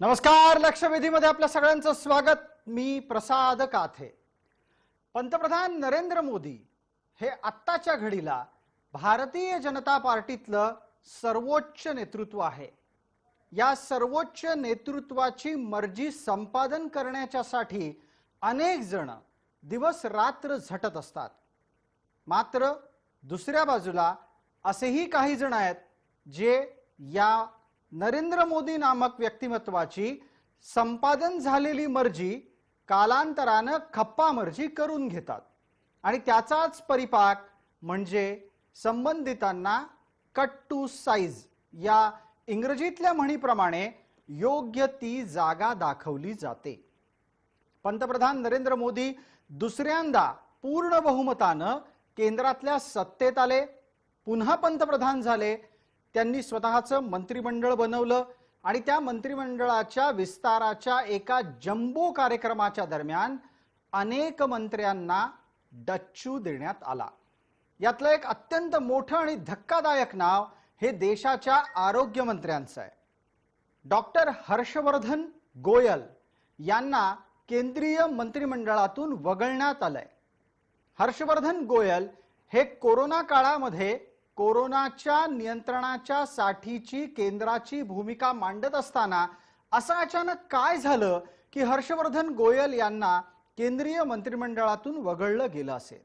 नमस्कार. लक्षवेधीमध्ये आपल्या सगळ्यांचं स्वागत. मी प्रसाद काथे. पंतप्रधान नरेंद्र मोदी हे आत्ताच्या घडीला भारतीय जनता पार्टीतलं सर्वोच्च नेतृत्व आहे. या सर्वोच्च नेतृत्वाची मर्जी संपादन करण्याच्यासाठी अनेक जण दिवस रात्र झटत असतात. मात्र दुसऱ्या बाजूला असेही काही जण आहेत जे या नरेंद्र मोदी नामक व्यक्तिमत्वाची संपादन झालेली मर्जी कालांतराने खप्पा मर्जी करून घेतात आणि त्याचाच परिपाक म्हणजे संबंधितांना कट टू साइज या इंग्रजीतल्या म्हणीप्रमाणे योग्य ती जागा दाखवली जाते. पंतप्रधान नरेंद्र मोदी दुसऱ्यांदा पूर्ण बहुमताने केंद्रातल्या सत्तेत आले, पुन्हा पंतप्रधान झाले. त्यांनी स्वतःचं मंत्रिमंडळ बनवलं आणि त्या मंत्रिमंडळाच्या विस्ताराच्या एका जम्बो कार्यक्रमाच्या दरम्यान अनेक मंत्र्यांना डच्चू देण्यात आला. यातलं एक अत्यंत मोठं आणि धक्कादायक नाव हे देशाच्या आरोग्य मंत्र्यांचं आहे. डॉक्टर हर्षवर्धन गोयल यांना केंद्रीय मंत्रिमंडळातून वगळण्यात आलंय. हर्षवर्धन गोयल हे कोरोना काळामध्ये कोरोनाच्या नियंत्रणाच्या साठीची केंद्राची भूमिका मांडत असताना असं अचानक काय झालं की हर्षवर्धन गोयल यांना केंद्रीय मंत्रिमंडळातून वगळलं गेलं असेल.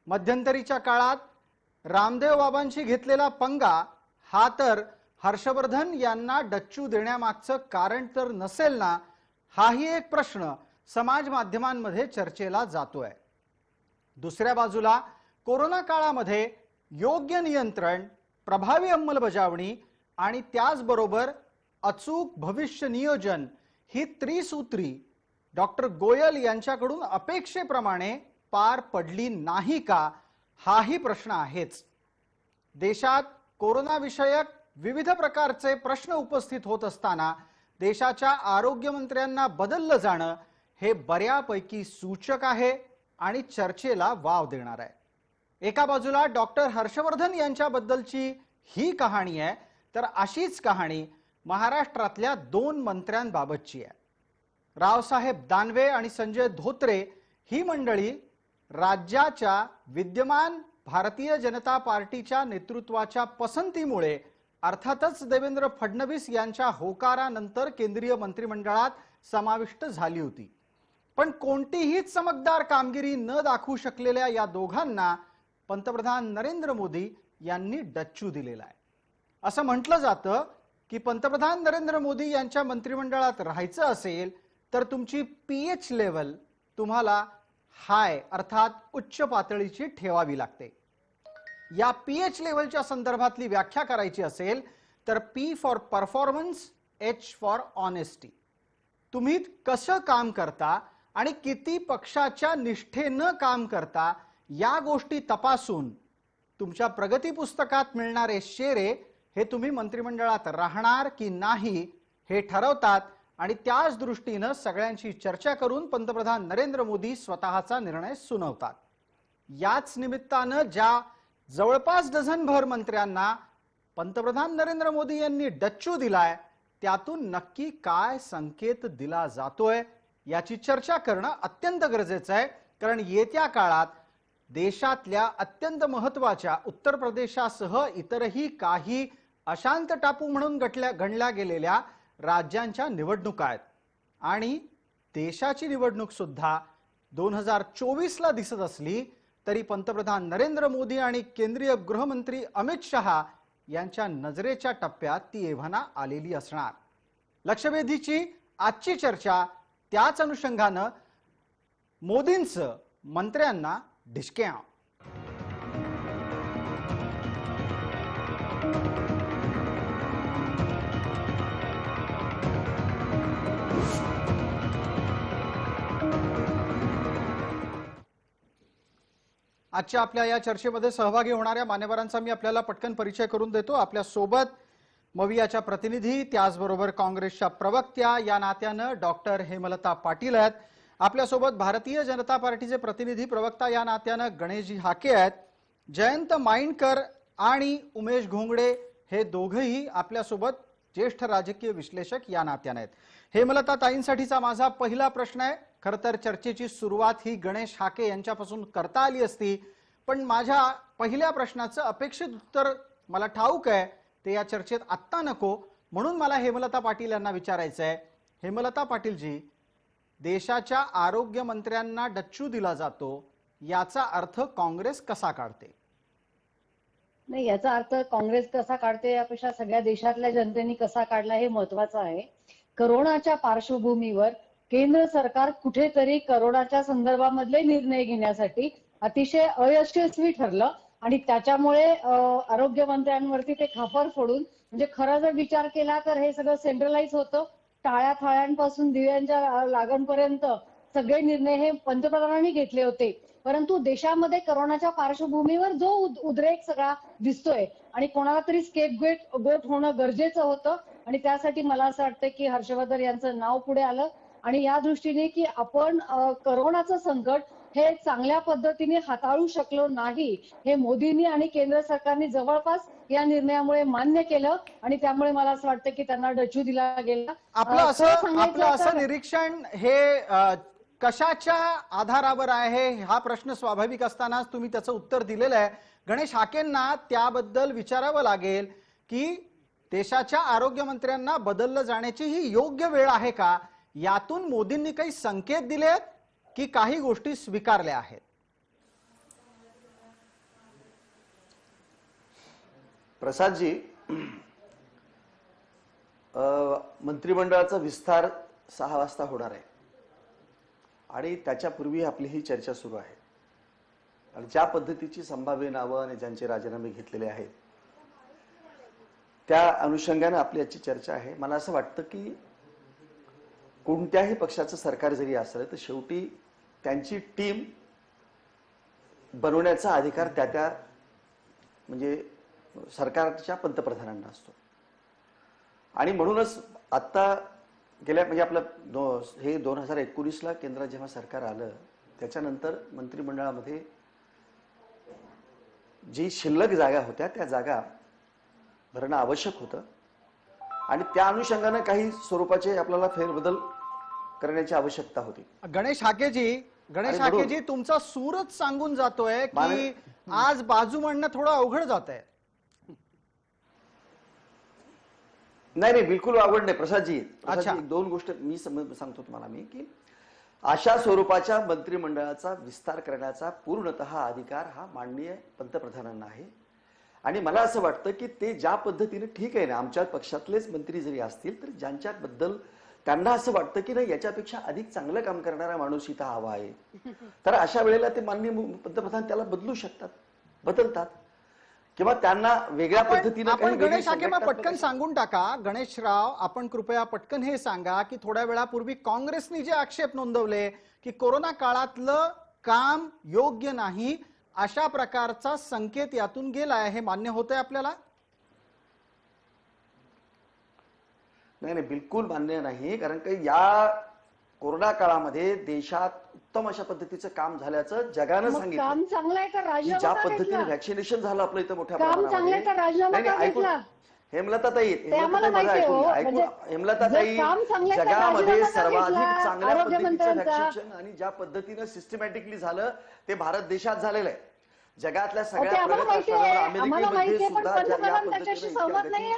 मध्यंतरीच्या काळात रामदेव बाबांशी घेतलेला पंगा हा तर हर्षवर्धन यांना डच्चू देण्यामागचं कारण तर नसेल ना, हाही एक प्रश्न समाज माध्यमांमध्ये चर्चेला जातोय. दुसऱ्या बाजूला कोरोना काळामध्ये योग्य नियंत्रण, प्रभावी अंमलबजावणी आणि त्याचबरोबर अचूक भविष्य नियोजन ही त्रिसूत्री डॉक्टर गोयल यांच्याकडून अपेक्षेप्रमाणे पार पडली नाही का, हाही प्रश्न आहेच. देशात कोरोना विषयक विविध प्रकारचे प्रश्न उपस्थित होत असताना देशाच्या आरोग्य मंत्र्यांना बदललं जाणं हे बऱ्यापैकी सूचक आहे आणि चर्चेला वाव देणार आहे. एका बाजूला डॉक्टर हर्षवर्धन यांच्याबद्दलची ही कहाणी आहे, तर अशीच कहाणी महाराष्ट्रातल्या दोन मंत्र्यांबाबतची आहे. रावसाहेब दानवे आणि संजय धोत्रे ही मंडळी राज्याच्या विद्यमान भारतीय जनता पार्टीच्या नेतृत्वाच्या पसंतीमुळे अर्थातच देवेंद्र फडणवीस यांच्या होकारानंतर केंद्रीय मंत्रिमंडळात समाविष्ट झाली होती. पण कोणतीही चमकदार कामगिरी न दाखवू शकलेल्या या दोघांना पंतप्रधान नरेंद्र मोदी यांनी डच्चू दिलेला आहे. असं म्हटलं जातं की पंतप्रधान नरेंद्र मोदी यांच्या मंत्रिमंडळात राहायचं असेल तर तुमची पीएच लेवल तुम्हाला हाय अर्थात उच्च पातळीची ठेवावी लागते. या पीएच लेवलच्या संदर्भातली व्याख्या करायची असेल तर P for performance, H for honesty. तुम्ही कसं काम करता आणि किती पक्षाच्या निष्ठेनं काम करता या गोष्टी तपासून तुमच्या प्रगती पुस्तकात मिळणारे शेरे हे तुम्ही मंत्रिमंडळात राहणार की नाही हे ठरवतात आणि त्याच दृष्टीने सगळ्यांची चर्चा करून पंतप्रधान नरेंद्र मोदी स्वतःचा निर्णय सुनावतात. याच निमित्तानं ज्या जवळपास डझनभर मंत्र्यांना पंतप्रधान नरेंद्र मोदी यांनी डच्चू दिलाय त्यातून नक्की काय संकेत दिला जातोय याची चर्चा करणं अत्यंत गरजेचं आहे. कारण येत्या काळात देशातल्या अत्यंत महत्त्वाच्या उत्तर प्रदेशासह इतरही काही अशांत टापू म्हणून गणल्या गेलेल्या राज्यांच्या निवडणुका आहेत आणि देशाची निवडणूक सुद्धा 2024 ला दिसत असली तरी पंतप्रधान नरेंद्र मोदी आणि केंद्रीय गृहमंत्री अमित शहा यांच्या नजरेच्या टप्प्यात ती एव्हाना आलेली असणार. लक्षवेधीची आजची चर्चा त्याच अनुषंगानं मोदींचं मंत्र्यांना डिस्क्या. आजच्या आपल्या या चर्चेमध्ये सहभागी होणाऱ्या मान्यवरांचा मी आपल्याला पटकन परिचय करून देतो. आपल्या सोबत मवियाच्या प्रतिनिधी, त्याचबरोबर काँग्रेसच्या प्रवक्त्या या नात्यानं डॉक्टर हेमलता पाटील आहेत. आपल्यासोबत भारतीय जनता पार्टीचे प्रतिनिधी प्रवक्ता या नात्यानं गणेशजी हाके आहेत. जयंत माइंडकर आणि उमेश घोंगडे हे दोघेही आपल्यासोबत ज्येष्ठ राजकीय विश्लेषक या नात्याने आहेत. हेमलता ताईंसाठीचा माझा पहिला प्रश्न आहे. खरं तर चर्चेची सुरुवात ही गणेश हाके यांच्यापासून करता आली असती, पण माझ्या पहिल्या प्रश्नाचं अपेक्षित उत्तर मला ठाऊक आहे ते या चर्चेत आत्ता नको, म्हणून मला हेमलता पाटील यांना विचारायचं आहे. हेमलता पाटीलजी, देशाच्या आरोग्य मंत्र्यांना डच्चू दिला जातो याचा अर्थ काँग्रेस कसा काढते? नाही, याचा अर्थ काँग्रेस कसा काढते यापेक्षा सगळ्या देशातल्या जनतेने कसा काढला हे महत्वाचं आहे. करोनाच्या पार्श्वभूमीवर केंद्र सरकार कुठेतरी करोनाच्या संदर्भामधले निर्णय घेण्यासाठी अतिशय अयशस्वी ठरलं आणि त्याच्यामुळे आरोग्य मंत्र्यांवरती ते खापर फोडून, म्हणजे खरा जर विचार केला तर हे सगळं सेंट्रलाइज होतं. टाळ्या थाळ्यांपासून दिव्यांच्या लागणपर्यंत सगळे निर्णय हे पंतप्रधानांनी घेतले होते. परंतु देशामध्ये करोनाच्या पार्श्वभूमीवर जो उद्रेक सगळा दिसतोय आणि कोणाला तरी गोट होणं गरजेचं होतं आणि त्यासाठी मला असं वाटतं की हर्षवर्धन यांचं नाव पुढे आलं आणि या दृष्टीने की आपण करोनाचं संकट हे चांगल्या पद्धतीने हाताळू शकलो नाही हे मोदींनी आणि केंद्र सरकारने जवळपास या निर्णयामुळे मान्य केलं आणि त्यामुळे मला असं वाटतं की त्यांना डच्चू दिला गेला. आपलं असं निरीक्षण हे कशाच्या आधारावर आहे हा प्रश्न स्वाभाविक असतानाच तुम्ही त्याचं उत्तर दिलेलं आहे. गणेश हाकेंना त्याबद्दल विचारावं लागेल की देशाच्या आरोग्य मंत्र्यांना बदललं जाण्याची ही योग्य वेळ आहे का? यातून मोदींनी काही संकेत दिलेत की काही गोष्टी स्वीकारल्या आहेत? प्रसादजी, मंत्रिमंडळाचा विस्तार 6 वाजता होणार आहे आणि त्याच्यापूर्वी आपली ही चर्चा सुरू आहे आणि ज्या पद्धतीची संभाव्य नावं आणि ज्यांचे राजीनामे घेतलेले आहेत त्या अनुषंगाने आपली याची चर्चा आहे. मला असं वाटतं की कोणत्याही पक्षाचं सरकार जरी असलं तर शेवटी त्यांची टीम बनवण्याचा अधिकार त्या म्हणजे सरकारच्या पंतप्रधानांना असतो आणि म्हणूनच आता गेल्या म्हणजे आपलं हे 2019ला केंद्रात जेव्हा सरकार आलं त्याच्यानंतर मंत्रिमंडळामध्ये जी शिल्लक जागा होत्या त्या जागा भरणं आवश्यक होतं आणि त्या अनुषंगाने काही स्वरूपाचे आपल्याला फेरबदल करण्याची आवश्यकता होती. गणेश हाकेजी, तुमचा सूरच सांगून जातोय की आज बाजू मांडणं थोडं अवघड जात आहे. नाही, बिलकुल अवघड नाही प्रसादजी. एक दोन गोष्ट मी सांगतो तुम्हाला की अशा स्वरूपाच्या मंत्रिमंडळाचा विस्तार करण्याचा पूर्णतः अधिकार हा माननीय पंतप्रधानांना आहे आणि मला असं वाटतं की ते ज्या पद्धतीने ठीक आहे ना, आमच्या पक्षातलेच मंत्री जरी असतील तर ज्यांच्याबद्दल त्यांना असं वाटतं की नाही याच्यापेक्षा अधिक चांगलं काम करणारा माणूस इथं हवा आहे तर अशा वेळेला ते माननीय पंतप्रधान त्याला बदलू शकतात, बदलतात किंवा त्यांना वेगळ्या पद्धतीने. आपण गणेश हाके पटकन सांगून टाका. गणेशराव, आपण कृपया पटकन हे सांगा की थोड्या वेळापूर्वी काँग्रेसने जे आक्षेप नोंदवले की कोरोना काळातलं काम योग्य नाही अशा प्रकारचा संकेत यातून गेलाय, हे मान्य होतंय आपल्याला? नाही, बिलकुल मान्य नाही. कारण की या कोरोना काळामध्ये देशात उत्तम अशा पद्धतीचं काम झाल्याचं जगानं सांगितलं. काम चांगलं आहे का राजीनामा? ज्या पद्धतीने व्हॅक्सिनेशन झालं आपलं इथं मोठ्या काम चांगलं का राजीनामा ऐकून हेमलता ताई, हेमलता ताई, जगामध्ये सर्वाधिक चांगल्या पद्धतीचं व्हॅक्सिनेशन आणि ज्या पद्धतीनं सिस्टमॅटिकली झालं ते भारत देशात झालेलं आहे. जगातल्या सगळ्या प्रगत राष्ट्रांवर अमेरिकेमध्ये सुद्धा ज्या पद्धतीने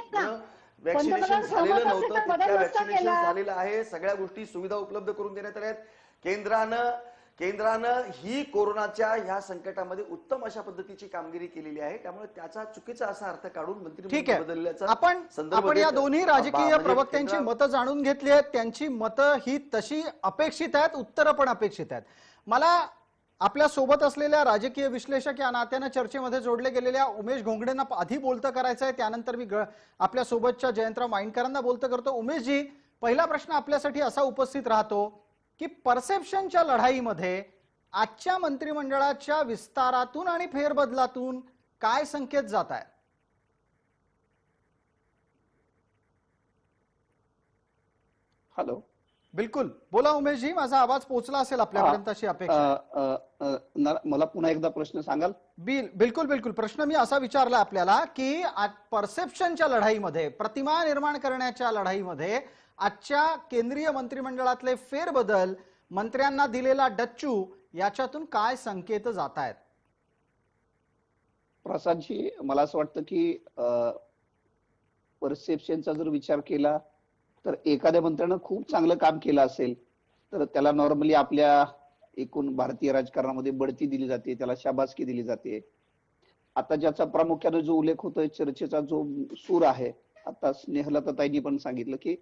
व्हॅक्सिनेशन झालेलं नव्हतं तितक्या व्हॅक्सिनेशन झालेलं आहे. सगळ्या गोष्टी सुविधा उपलब्ध करून देण्यात आल्या आहेत. केंद्रानं ही कोरोनाच्या ह्या संकटामध्ये उत्तम अशा पद्धतीची कामगिरी केलेली आहे. त्यामुळे त्याचा चुकीचा असा अर्थ काढून मंत्रिमंडळ बदलल्याचा आपण या दोन्ही राजकीय प्रवक्त्यांची मतं जाणून घेतली आहेत. त्यांची मतं ही तशी अपेक्षित आहेत, उत्तरं पण अपेक्षित आहेत. मला आपल्या सोबत असलेल्या राजकीय विश्लेषक या नात्याने चर्चेमध्ये जोडले गेलेल्या उमेश घोंगडेंना आधी बोलतं करायचं आहे, त्यानंतर मी आपल्या सोबतच्या जयंतराव माइंडकरांना बोलतं करतो. उमेशजी, पहिला प्रश्न आपल्यासाठी असा उपस्थित राहतो की परसेप्शनच्या लढाईमध्ये आजच्या मंत्रिमंडळाच्या विस्तारातून आणि फेरबदलातून काय संकेत जात आहेत? हॅलो, बिलकुल बोला उमेशजी, माझा आवाज पोहोचला असेल आपल्यापर्यंत अशी अपेक्षा आहे. मला पुन्हा एकदा प्रश्न सांगाल? बिलकुल बिलकुल. प्रश्न मी असा विचारला आपल्याला की परसेप्शनच्या लढाईमध्ये, प्रतिमा निर्माण करण्याच्या लढाईमध्ये आजच्या केंद्रीय मंत्रिमंडळातले फेरबदल, मंत्र्यांना दिलेला डच्चू, याच्यातून काय संकेत जात आहेत? प्रसादजी, मला असं वाटतं की परसेप्शनचा जर विचार केला तर एखाद्या मंत्र्यानं खूप चांगलं काम केलं असेल तर त्याला नॉर्मली आपल्या एकूण भारतीय राजकारणामध्ये बढती दिली जाते, त्याला शाबासकी दिली जाते. आता ज्याचा प्रामुख्याने जो उल्लेख होतोय, चर्चेचा जो सूर आहे, आता स्नेहलताताईंनी पण सांगितलं की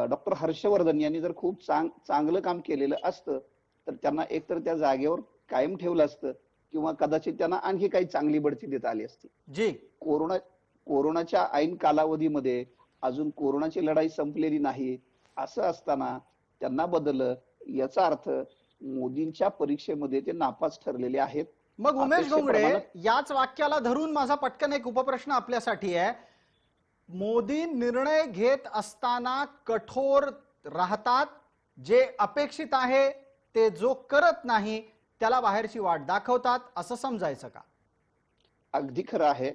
डॉक्टर हर्षवर्धन यांनी जर खूप चांगलं काम केलेलं असतं तर त्यांना एकतर त्या जागेवर कायम ठेवलं असतं किंवा कदाचित त्यांना आणखी काही चांगली बढती देता आली असती. जी, कोरोनाच्या ऐन कालावधीमध्ये अजून कोरोनाची लढाई संपलेली नाही, असं असताना त्यांना बदललं, याचा अर्थ मोदींच्या परीक्षेमध्ये ते नापास ठरलेले आहेत. मग उमेश घोंगडे, याच वाक्याला धरून माझा पटकन एक उपप्रश्न आपल्यासाठी आहे. मोदी निर्णय घेत असताना कठोर राहतात, जे अपेक्षित आहे ते जो करत नाही त्याला बाहेरची वाट दाखवतात, असं समजायचं का? अगदी खरं आहे.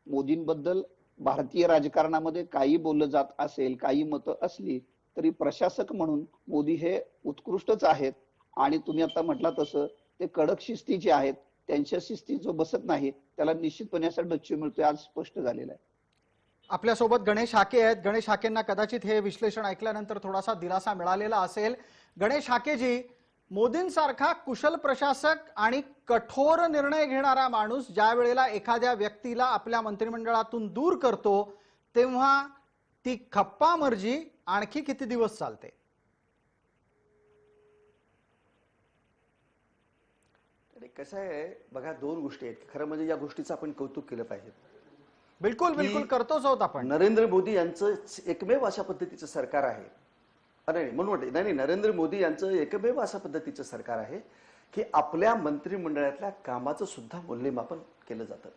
मोदींबद्दल भारतीय राजकारणामध्ये काही बोललं जात असेल, काही मतं असली तरी प्रशासक म्हणून मोदी हे उत्कृष्टच आहेत. आणि तुम्ही आता म्हटला तसं ते कडक शिस्तीचे आहेत. त्यांच्या शिस्ती जो बसत नाही त्याला निश्चितपणे असा डच्चू मिळतोय, आज स्पष्ट झालेला आहे. आपल्यासोबत गणेश हाके आहेत. गणेश हाकेंना कदाचित हे विश्लेषण ऐकल्यानंतर थोडासा दिलासा मिळालेला असेल. गणेश हाकेजी, मोदींसारखा कुशल प्रशासक आणि कठोर निर्णय घेणारा माणूस ज्या वेळेला एखाद्या व्यक्तीला आपल्या मंत्रिमंडळातून दूर करतो तेव्हा ती खप्पा मर्जी आणखी किती दिवस चालते? कसं आहे बघा, दोन गोष्टी आहेत. खरं म्हणजे या गोष्टीचं आपण कौतुक केलं पाहिजे. बिलकुल बिलकुल करतोच आहोत आपण. नरेंद्र मोदी यांचं एकमेव अशा पद्धतीचं सरकार आहे. अरे म्हणून वाटते नाही, नरेंद्र मोदी यांचं एकमेव अशा पद्धतीचं सरकार आहे की आपल्या मंत्रिमंडळातल्या कामाचं सुद्धा मूल्यमापन केलं जातं.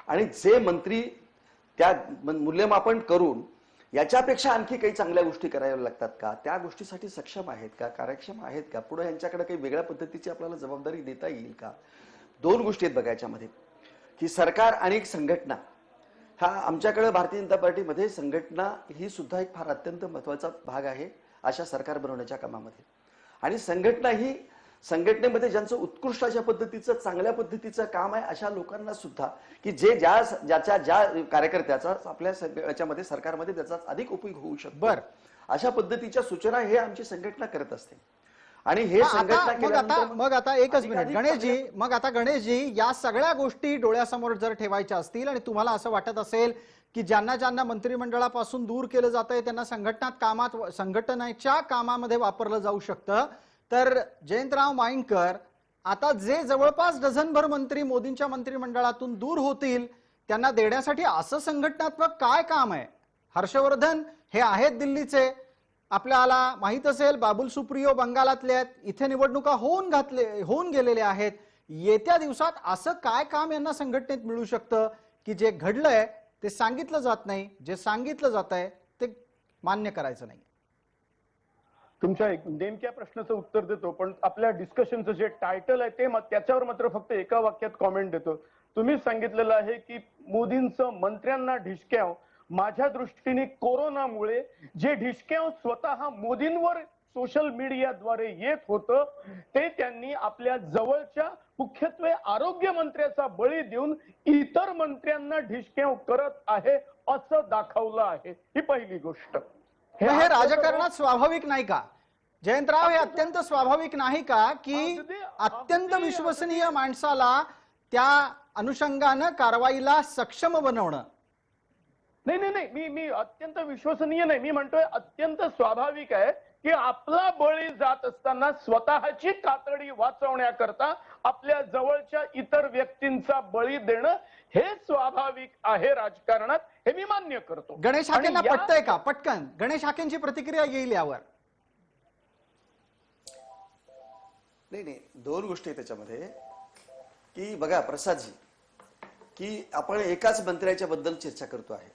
आणि जे मंत्री त्या मूल्यमापन करून याच्यापेक्षा आणखी काही चांगल्या गोष्टी कराव्या लागतात का, त्या गोष्टीसाठी सक्षम आहेत का, कार्यक्षम आहेत का, पुढे यांच्याकडे काही वेगळ्या पद्धतीची आपल्याला जबाबदारी देता येईल का? दोन गोष्टी आहेत बघा याच्यामध्ये, की सरकार आणि संघटना. हा आमच्याकडे भारतीय जनता पार्टीमध्ये संघटना ही सुद्धा एक फार अत्यंत महत्वाचा भाग आहे अशा सरकार बनवण्याच्या कामामध्ये. आणि संघटना ही संघटनेमध्ये ज्यांचं उत्कृष्ट अशा पद्धतीचं चांगल्या पद्धतीचं काम आहे अशा लोकांना सुद्धा, की जे ज्या कार्यकर्त्याचा आपल्या याच्यामध्ये सरकारमध्ये त्याचा अधिक उपयोग होऊ शकतो, अशा पद्धतीच्या सूचना हे आमची संघटना करत असते. आणि हे संघटना मग आता एकच मिनिट गणेशजी, मग आता गणेशजी, या सगळ्या गोष्टी डोळ्यासमोर जर ठेवायच्या असतील आणि तुम्हाला असं वाटत असेल की ज्यांना मंत्रिमंडळापासून दूर केलं जातंय त्यांना संघटनेच्या कामामध्ये वापरलं जाऊ शकतं, तर जयंतराव माईंकर आता जे जवळपास डझनभर मंत्री मोदींच्या मंत्रिमंडळातून दूर होतील त्यांना देण्यासाठी असं संघटनात्मक काय काम आहे? हर्षवर्धन हे आहेत दिल्लीचे, आपल्याला माहित असेल बाबुल सुप्रियो बंगालातले आहेत, इथे निवडणुका होऊन गेलेल्या आहेत. येत्या दिवसात असं काय काम यांना संघटनेत मिळू शकतं की जे घडलंय ते सांगितलं जात नाही, जे सांगितलं जात आहे ते मान्य करायचं नाही? तुमच्या नेमक्या प्रश्नाचं उत्तर देतो, पण आपल्या डिस्कशनचं जे टायटल आहे ते त्याच्यावर मात्र फक्त एका वाक्यात कॉमेंट देतो. तुम्ही सांगितलेलं आहे की मोदींचं मंत्र्यांना ढिशक्याव. माझ्या दृष्टीने कोरोनामुळे जे ढिशक्याव स्वतः मोदींवर सोशल मीडियाद्वारे येत होतं ते त्यांनी आपल्या जवळच्या मुख्यत्वे आरोग्य मंत्र्याचा बळी देऊन इतर मंत्र्यांना ढिशक्याव करत आहे असं दाखवलं आहे. ही पहिली गोष्ट. हे राजकारणात स्वाभाविक नाही का जयंतराव? हे अत्यंत स्वाभाविक नाही का की अत्यंत विश्वसनीय माणसाला त्या अनुषंगानं कारवाईला सक्षम बनवणं? नाही, मी अत्यंत विश्वसनीय नाही, मी म्हणतोय अत्यंत स्वाभाविक आहे की आपला बळी जात असताना स्वतःची कातडी वाचवण्याकरता आपल्या जवळच्या इतर व्यक्तींचा बळी देणं हे स्वाभाविक आहे राजकारणात, हे मी मान्य करतो. गणेश हाकेंना पटतंय का? पटकन गणेश हाकेंची प्रतिक्रिया येईल यावर. नाही, दोन गोष्टी आहेत त्याच्यामध्ये, की बघा प्रसादजी, की आपण एकाच मंत्र्याच्या बद्दल चर्चा करतो आहे.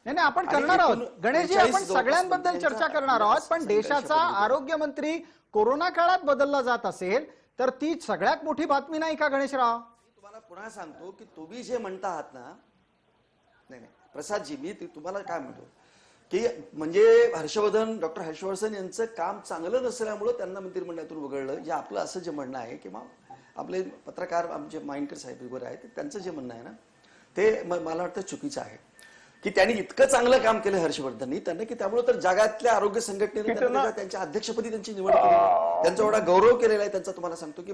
नाही नाही, आपण आणि करणार आहोत एकूण गणेशजी, 39 आपण सगळ्यांबद्दल मंत्र्यांचा चर्चा करणार आहोत. पण संघर्ष देशाचा पद्धती. आरोग्यमंत्री कोरोना काळात बदलला जात असेल तर ती सगळ्यात मोठी बातमी नाही का गणेशराव? मी तुम्हाला पुन्हा सांगतो की तुम्ही जे म्हणता आहात ना, नाही नाही प्रसादजी, मी तुम्हाला काय म्हणतो की म्हणजे डॉक्टर हर्षवर्धन यांचं काम चांगलं नसल्यामुळं त्यांना मंत्रिमंडळातून वगळलं, जे आपलं असं जे म्हणणं आहे किंवा आपले पत्रकार आमचे माइंडकर साहेब वगैरे आहेत त्यांचं जे म्हणणं आहे ना, ते मला वाटतं चुकीचं आहे की त्यांनी इतकं चांगलं काम केलं हर्षवर्धननी त्यांना, की त्यामुळे तर जगातल्या आरोग्य संघटनेने त्यांच्या अध्यक्षपदी त्यांची निवड केली, त्यांचा एवढा गौरव केलेला आहे त्यांचा. तुम्हाला सांगतो की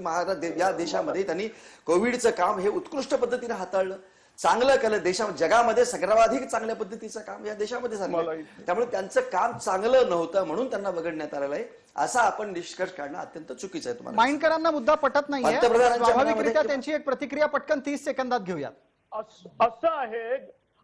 या देशामध्ये त्यांनी कोविडचं काम हे उत्कृष्ट पद्धतीने हाताळलं, चांगलं केलं. जगामध्ये सर्वाधिक चांगल्या पद्धतीचं काम या देशामध्ये झालं. त्यामुळे त्यांचं काम चांगलं नव्हतं म्हणून त्यांना वगळण्यात आलेलं आहे, असा आपण निष्कर्ष काढणं अत्यंत चुकीचं आहे. तुम्हाला माइंडकरांना मुद्दा पटत नाहीये, स्वाभाविकरित्या त्यांची एक प्रतिक्रिया पटकन 30 सेकंदात घेऊयात.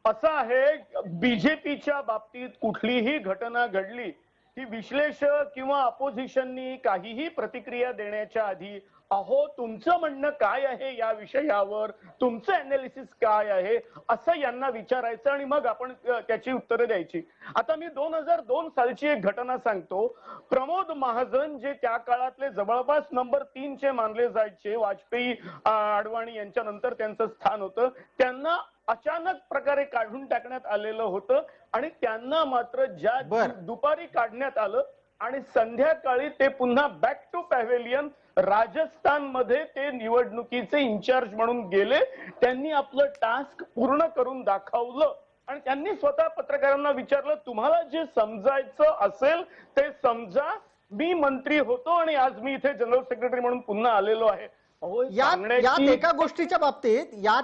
असं आहे बीजेपीच्या बाबतीत कुठलीही घटना घडली की विश्लेषक किंवा अपोजिशननी काहीही प्रतिक्रिया देण्याच्या आधी अहो तुमचं म्हणणं काय आहे या विषयावर, तुमचं अनालिसिस काय आहे असं यांना विचारायचं आणि मग आपण त्याची उत्तरं द्यायची. आता मी 2002 सालची एक घटना सांगतो. प्रमोद महाजन जे त्या काळातले जवळपास नंबर 3 चे मानले जायचे, वाजपेयी अडवाणी यांच्या नंतर त्यांचं स्थान होतं, त्यांना अचानक प्रकारे काढून टाकण्यात आलेलं होतं आणि त्यांना मात्र ज्या दुपारी काढण्यात आलं आणि संध्याकाळी ते पुन्हा बॅक टू पॅव्हेलियन राजस्थान मध्ये ते निवडणुकीचे इन्चार्ज म्हणून गेले. त्यांनी आपलं टास्क पूर्ण करून दाखवलं आणि त्यांनी स्वतः पत्रकारांना विचारलं, तुम्हाला जे समजायचं असेल ते समजा, मी मंत्री होतो आणि आज मी इथे जनरल सेक्रेटरी म्हणून पुन्हा आलेलो आहे. यात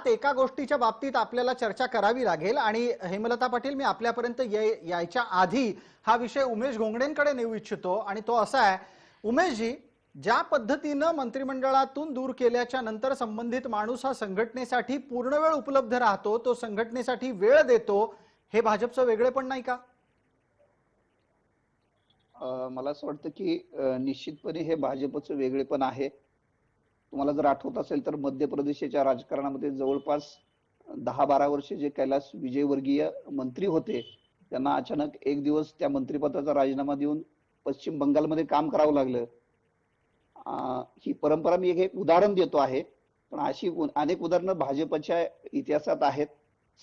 एका गोष्टीच्या बाबतीत आपल्याला चर्चा करावी लागेल आणि हेमलता पाटील, मी आपल्यापर्यंत यायच्या आधी हा विषय उमेश घोंगडेंकडे नेऊ इच्छितो आणि तो असा आहे, उमेशजी, ज्या पद्धतीनं मंत्रिमंडळातून दूर केल्याच्या नंतर संबंधित माणूस हा संघटनेसाठी पूर्ण वेळ उपलब्ध राहतो, तो संघटनेसाठी वेळ देतो, हे भाजपचं वेगळेपण नाही का? मला असं वाटतं की निश्चितपणे हे भाजपचं वेगळेपण आहे. तुम्हाला जर आठवत असेल तर मध्य प्रदेशाच्या राजकारणामध्ये जवळपास 10-12 वर्षे जे कैलास विजयवर्गीय मंत्री होते त्यांना अचानक एक दिवस त्या मंत्रिपदाचा राजीनामा देऊन पश्चिम बंगालमध्ये काम करावं लागलं. ही परंपरा मी एक उदाहरण देतो आहे, पण अशी अनेक उदाहरणं भाजपच्या इतिहासात आहेत.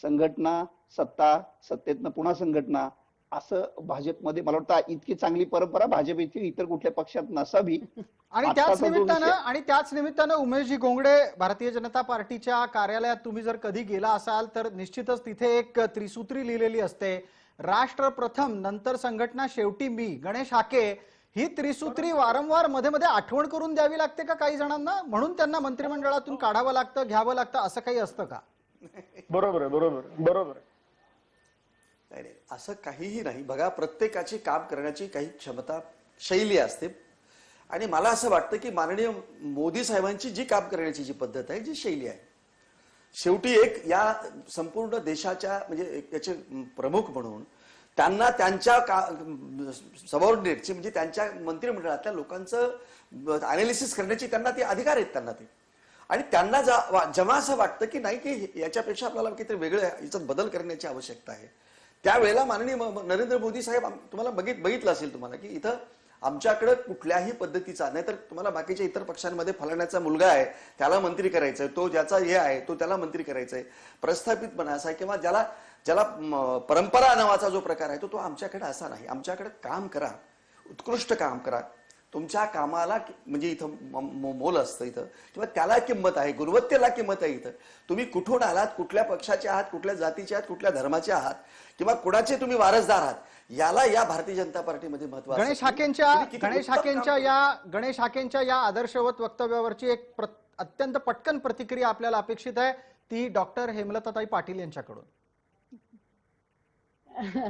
संघटना, सत्ता, सत्तेतनं पुन्हा संघटना, असं भाजपमध्ये मला वाटतं इतकी चांगली परंपरा भाजप इतर कुठल्या पक्षात नसावी. आणि त्याच निमित्तानं उमेशजी घोंगडे, भारतीय जनता पार्टीच्या कार्यालयात तुम्ही जर कधी गेला असाल तर निश्चितच तिथे एक त्रिसूत्री लिहिलेली असते, राष्ट्र प्रथम, नंतर संघटना, शेवटी मी. गणेश हाके, ही त्रिसूत्री वारंवार मध्ये मध्ये आठवण करून द्यावी लागते का काही जणांना, म्हणून त्यांना मंत्रिमंडळातून काढावं लागतं, घ्यावं लागतं, असं काही असतं का? बरोबर आहे, बरोबर आहे. नाही, असं काहीही नाही. बघा, प्रत्येकाची काम करण्याची काही क्षमता, शैली असते आणि मला असं वाटतं की माननीय मोदी साहेबांची जी काम करण्याची जी पद्धत आहे, जी शैली आहे, शेवटी एक या संपूर्ण देशाच्या म्हणजे याचे प्रमुख म्हणून त्यांना त्यांच्या सबऑर्डिनेटचे म्हणजे त्यांच्या मंत्रिमंडळातल्या लोकांचं अनालिसिस करण्याची त्यांना ते अधिकार आहेत त्यांना ते. आणि त्यांना जेव्हा असं वाटतं की नाही की याच्यापेक्षा आपल्याला काहीतरी वेगळं याच्यात बदल करण्याची आवश्यकता आहे, त्यावेळेला माननीय नरेंद्र मोदी साहेब, तुम्हाला बघितलं असेल तुम्हाला की इथं आमच्याकडे कुठल्याही पद्धतीचा, नाहीतर तुम्हाला बाकीच्या इतर पक्षांमध्ये फलाण्याचा मुलगा आहे त्याला मंत्री करायचंय, तो ज्याचा हे आहे तो त्याला मंत्री करायचंय, प्रस्थापित बनायचा किंवा ज्याला परंपरा नावाचा जो प्रकार आहे तो आमच्याकडे असा नाही. आमच्याकडे काम करा, उत्कृष्ट काम करा, तुमच्या कामाला म्हणजे इथं मोल असतं इथं किंवा त्याला किंमत आहे, गुणवत्तेला किंमत आहे. इथं तुम्ही कुठून आलात, कुठल्या पक्षाचे आहात, कुठल्या जातीचे आहात, कुठल्या धर्माचे आहात किंवा कुणाचे तुम्ही वारसदार आहात, याला या भारतीय जनता पार्टीमध्ये महत्व आहे. गणेश हाकेंच्या या आदर्शवत वक्तव्यावरची एक अत्यंत पटकन प्रतिक्रिया आपल्याला अपेक्षित आहे, ती डॉक्टर हेमलताताई पाटील यांच्याकडून.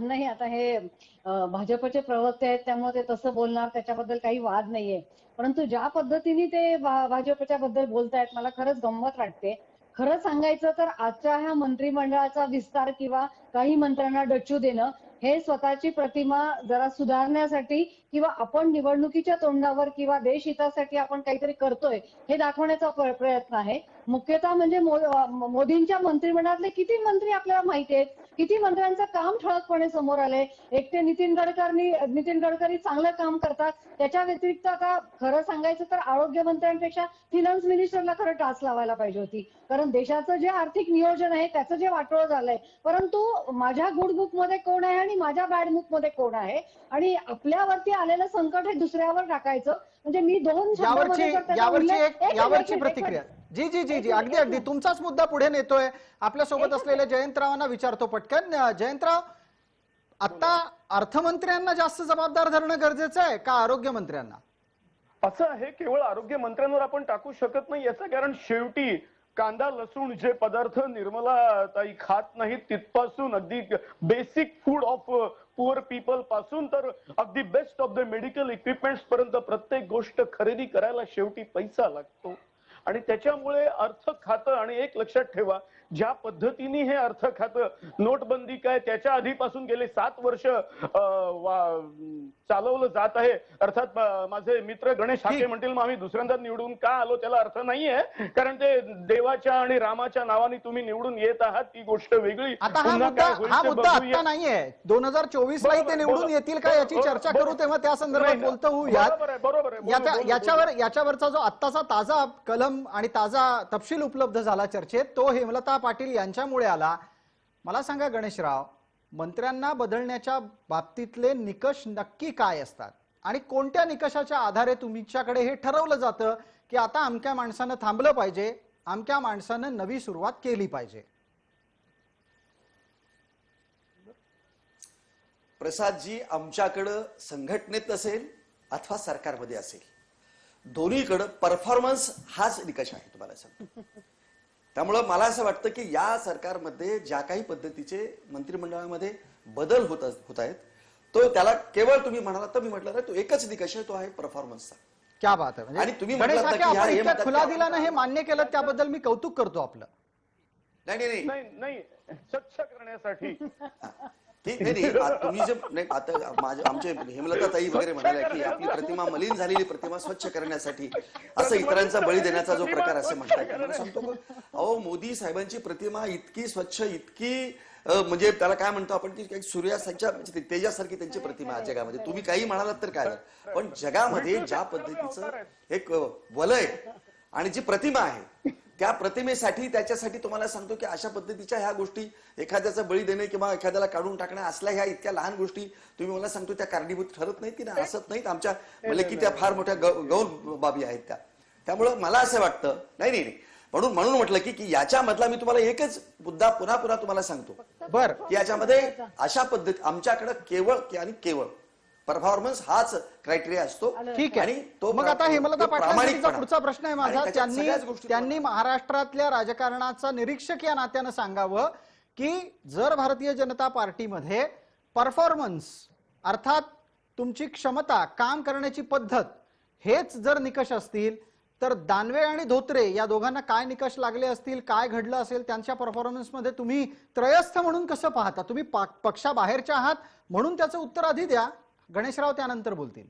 नाही, आता हे भाजपचे प्रवक्ते आहेत त्यामुळे ते तसं बोलणार, त्याच्याबद्दल काही वाद नाहीये. परंतु ज्या पद्धतीने ते भाजपच्या बद्दल बोलतायत मला खरंच गंमत वाटते. खरं सांगायचं तर आजच्या ह्या मंत्रिमंडळाचा विस्तार किंवा काही मंत्र्यांना डच्चू देणं हे स्वतःची प्रतिमा जरा सुधारण्यासाठी किंवा आपण निवडणुकीच्या तोंडावर किंवा देशहितासाठी आपण काहीतरी करतोय हे दाखवण्याचा प्रयत्न आहे. मुख्यतः म्हणजे मोदींच्या मंत्रिमंडळातले किती मंत्री आपल्याला माहिती आहेत, किती मंत्र्यांचं काम ठळकपणे समोर आलंय. एक ते नितीन गडकरी चांगलं काम करतात. त्याच्या व्यतिरिक्त आता खरं सांगायचं तर आरोग्य मंत्र्यांपेक्षा फिनान्स मिनिस्टरला खरं टाच लावायला पाहिजे होती. कारण देशाचं जे आर्थिक नियोजन आहे त्याचं जे वाटोळं झालंय. परंतु माझ्या गुड बुक मध्ये कोण आहे आणि माझ्या बॅड बुक मध्ये कोण आहे आणि आपल्यावरती आलेलं संकट हे दुसऱ्यावर टाकायचं. म्हणजे मी दोन शब्दामध्ये जर त्याचा उल्लेख- यावरची प्रतिक्रिया. जी जी जी जी अगदी तुमचाच मुद्दा पुढे नेतोय. आपल्यासोबत असलेल्या जयंतरावांना विचारतो पटकन. जयंतराव, आता अर्थमंत्र्यांना जास्त जबाबदार धरणं गरजेचं आहे का आरोग्य मंत्र्यांना? असं आहे, केवळ आरोग्य मंत्र्यांवर आपण टाकू शकत नाही याचं कारण शेवटी कांदा लसूण जे पदार्थ निर्मला ताई खात नाहीत तिथपासून अगदी basic food of poor people पासून तर अगदी best of the medical equipments पर्यंत प्रत्येक गोष्ट खरेदी करायला शेवटी पैसा लागतो. आणि त्याच्यामुळे अर्थ खातं, आणि एक लक्षात ठेवा, ज्या पद्धतीने हे अर्थ खातं नोटबंदी काय त्याच्या आधीपासून गेले 7 वर्ष चालवलं जात आहे. अर्थात माझे मित्र गणेश हाके म्हणतील मग आम्ही दुसऱ्यांदा निवडून का आलो, त्याला अर्थ नाहीये, कारण ते देवाच्या आणि रामाच्या नावाने तुम्ही निवडून येत आहात ती गोष्ट वेगळी. आता हा मुद्दा आता नाहीये. 2024 ला ते निवडून येतील का याची चर्चा करू, तेव्हा त्या संदर्भात बोलतो होऊयात. बरोबर. याच्यावरचा जो आत्ताचा ताजा कलम आणि ताजा तपशील उपलब्ध झाला चर्चेत तो हेमलता पाटील यांच्यामुळे आला. मला सांगा गणेशराव, मंत्र्यांना बदलण्याच्या बाबतीतले निकष नक्की काय असतात आणि कोणत्या निकषाच्या आधारे तुमच्याकडे हे ठरवलं जातं की आता अमक्या माणसानं थांबलं पाहिजे, अमक्या माणसानं नवी सुरुवात केली पाहिजे? प्रसादजी, आमच्याकडं संघटनेत असेल अथवा सरकारमध्ये असेल, दोन्हीकडं परफॉर्मन्स हाच निकष आहे, तुम्हाला सांगतो. त्यामुळं मला असं वाटतं की या सरकारमध्ये ज्या काही पद्धतीचे मंत्रिमंडळामध्ये बदल होत आहेत तो त्याला केवळ तुम्ही म्हणाला तर मी म्हटलं ना, तो एकच निकष आहे, तो आहे परफॉर्मन्स. क्या बात आहे. आणि तुम्ही गणेश हाके, आपण म्हटलं इतक्या खुला दिला ना, हे मान्य केलं त्याबद्दल मी कौतुक करतो आपलं. नाही स्वच्छ करण्यासाठी तुम्ही जे नाही, आता आमचे हेमलता ताई वगैरे म्हणाल्या की आपली प्रतिमा मलिन झालेली प्रतिमा स्वच्छ करण्यासाठी असं इतरांचा बळी देण्याचा जो प्रकार असे म्हणतात, सांगतो अहो मोदी साहेबांची प्रतिमा इतकी स्वच्छ, इतकी म्हणजे त्याला काय म्हणतो आपण की सूर्याच्या तेजासारखी त्यांची प्रतिमा आहे जगामध्ये. तुम्ही काही म्हणालात तर काय, पण जगामध्ये ज्या पद्धतीचं एक वलय आणि जी प्रतिमा आहे त्या प्रतिमेसाठी त्याच्यासाठी तुम्हाला सांगतो की अशा पद्धतीच्या ह्या गोष्टी, एखाद्याचा बळी देणे किंवा एखाद्याला काढून टाकणे असल्या ह्या इतक्या लहान गोष्टी तुम्ही मला सांगतो त्या कारणीभूत ठरत नाहीत की नाही, असत नाहीत आमच्या, म्हणजे की त्या फार मोठ्या गौर बाबी आहेत त्या. त्यामुळं मला असं वाटतं नाही म्हणून म्हटलं की याच्यामधला मी तुम्हाला एकच मुद्दा पुन्हा तुम्हाला सांगतो बर की याच्यामध्ये अशा पद्धती आमच्याकडे केवळ परफॉर्मन्स हाच क्रायटेरिया असतो. ठीक आहे. तो मग आता हेमलता पाटलांचा पुढचा प्रश्न आहे माझा. आणि त्याच्यात सगळ्याच गोष्टी त्यांनी महाराष्ट्रातल्या राजकारणाचा निरीक्षक या नात्यानं सांगावं की जर भारतीय जनता पार्टीमध्ये परफॉर्मन्स अर्थात तुमची क्षमता, काम करण्याची पद्धत हेच जर निकष असतील तर दानवे आणि धोत्रे या दोघांना काय निकष लागले असतील, काय घडलं असेल त्यांच्या परफॉर्मन्स मध्ये, तुम्ही त्रयस्थ म्हणून कसं पाहता? तुम्ही पक्षाबाहेरच्या आहात म्हणून त्याचं उत्तर आधी द्या, गणेशराव त्यानंतर बोलतील.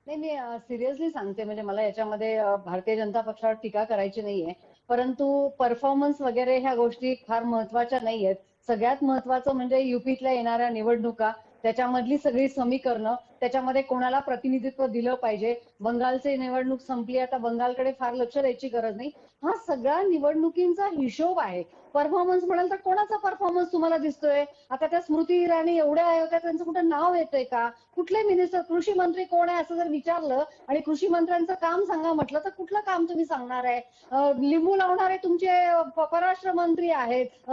नाही, मी सिरियसली सांगते, म्हणजे मला याच्यामध्ये भारतीय जनता पक्षावर टीका करायची नाहीये, परंतु परफॉर्मन्स वगैरे ह्या गोष्टी फार महत्वाच्या नाहीयेत. सगळ्यात महत्वाचं म्हणजे युपीतल्या येणाऱ्या निवडणुका, त्याच्यामधली सगळी समीकरणं, त्याच्यामध्ये कोणाला प्रतिनिधित्व दिलं पाहिजे. बंगालची निवडणूक संपली, आता बंगालकडे फार लक्ष द्यायची गरज नाही. हा सगळ्या निवडणुकींचा हिशोब आहे. परफॉर्मन्स म्हणाल तर कोणाचा परफॉर्मन्स तुम्हाला दिसतोय? आता त्या स्मृती इराणी एवढ्या आयोगात त्यांचं कुठं नाव येतंय का? कुठले मिनिस्टर, कृषी मंत्री कोण आहे असं जर विचारलं आणि कृषी मंत्र्यांचं काम सांगा म्हटलं तर कुठलं काम तुम्ही सांगणार आहे? लिंबू लावणारे तुमचे परराष्ट्र मंत्री आहेत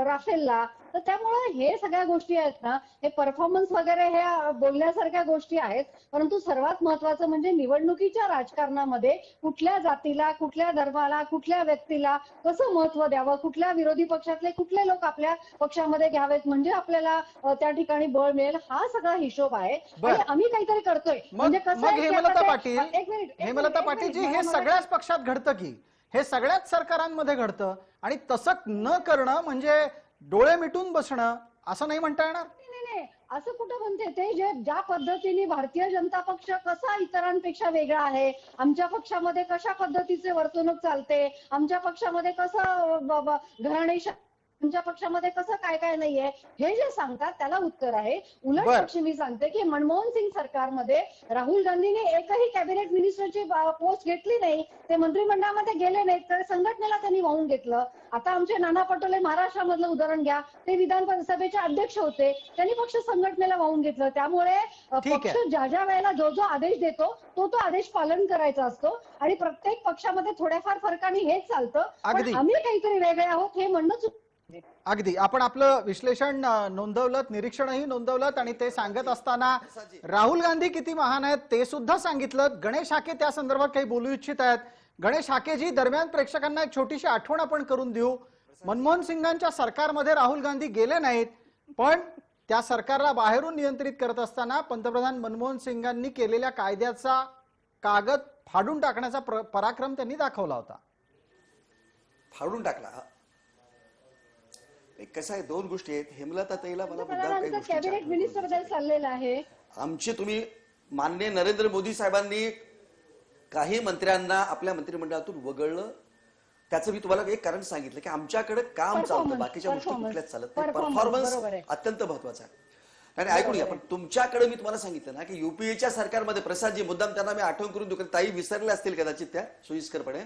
राफेलला. तर त्यामुळे हे सगळ्या गोष्टी आहेत ना, हे परफॉर्मन्स वगैरे हे बोलण्यासारख्या गोष्टी आहेत, परंतु सर्वात महत्वाचं म्हणजे निवडणुकीच्या राजकारणामध्ये कुठल्या जातीला, कुठल्या धर्माला, कुठल्या व्यक्तीला कसं महत्व द्यावं, कुठल्या विरोधी पक्षातले कुठले लोक आपल्या पक्षामध्ये घ्यावेत म्हणजे आपल्याला त्या ठिकाणी बळ मिळेल, हा सगळा हिशोब आहे. आणि आम्ही काहीतरी करतोय म्हणजे कसं आहे. हेमलता पाटीलजी, हे सगळ्याच पक्षात घडतं की हे सगळ्याच सरकारांमध्ये घडतं आणि तसं न करणं म्हणजे डोळे मिटून बसणं असं नाही म्हणता येणार? नाही, असं कुठं म्हणते ते. ज्या पद्धतीने भारतीय जनता पक्ष कसा इतरांपेक्षा वेगळा आहे, आमच्या पक्षामध्ये कशा पद्धतीचे वर्तणूक चालते, आमच्या पक्षामध्ये कसं घराणेशाही तुमच्या पक्षामध्ये कसं काय काय नाहीये हे जे सांगतात त्याला उत्तर आहे. उलट बर. पक्षी मी सांगते की मनमोहन सिंग सरकारमध्ये राहुल गांधीने एकही कॅबिनेट मिनिस्टरची पोस्ट घेतली नाही. ते मंत्रिमंडळामध्ये गेले नाहीत, तर संघटनेला त्यांनी वाहून घेतलं. आता आमचे नाना पटोले महाराष्ट्रामधलं उदाहरण घ्या, ते विधानसभेचे अध्यक्ष होते, त्यांनी पक्ष संघटनेला वाहून घेतलं. त्यामुळे ठीक आहे. पक्ष ज्या ज्या वेळेला जो जो आदेश देतो तो आदेश पालन करायचा असतो आणि प्रत्येक पक्षामध्ये थोड्याफार फरकाने हेच चालतं. अगदी. पण आम्ही काहीतरी वेगळे आहोत हे म्हणणं अगदी आपण आपलं विश्लेषण नोंदवलं, निरीक्षणही नोंदवलं आणि ते सांगत असताना राहुल गांधी किती महान आहेत ते सुद्धा सांगितलं. गणेश हाके त्या संदर्भात काही बोलू इच्छित आहेत. गणेश हाकेजी, दरम्यान प्रेक्षकांना एक छोटीशी आठवण आपण करून देऊ. मनमोहन सिंगांच्या सरकारमध्ये राहुल गांधी गेले नाहीत, पण त्या सरकारला बाहेरून नियंत्रित करत असताना पंतप्रधान मनमोहन सिंगांनी केलेल्या कायद्याचा कागद फाडून टाकण्याचा पराक्रम त्यांनी दाखवला होता. फाडून टाकला. कसं आहे, दोन गोष्टी आहेत. हेमलताताईला मला मुद्दाम काही गोष्टींची कॅबिनेट आठवण मिनिस्टर करून बद्दल द्यायची. चाललेलं आहे. आमचे तुम्ही माननीय नरेंद्र मोदी साहेबांनी काही मंत्र्यांना आपल्या मंत्रिमंडळातून वगळलं. त्याचं मी तुम्हाला एक कारण सांगितलं की आमच्याकडे काम चालतं, बाकीच्या गोष्टी कुठल्याच चालत नाही. परफॉर्मन्स अत्यंत महत्वाचा आहे. आणि ऐकून घ्या, पण तुमच्याकडे मी तुम्हाला सांगितलं ना की युपीएच्या सरकारमध्ये प्रसादजी, मुद्दाम त्यांना मी आठवण करून देऊ, ताई विसरले असतील कदाचित त्या सोयीस्करपणे,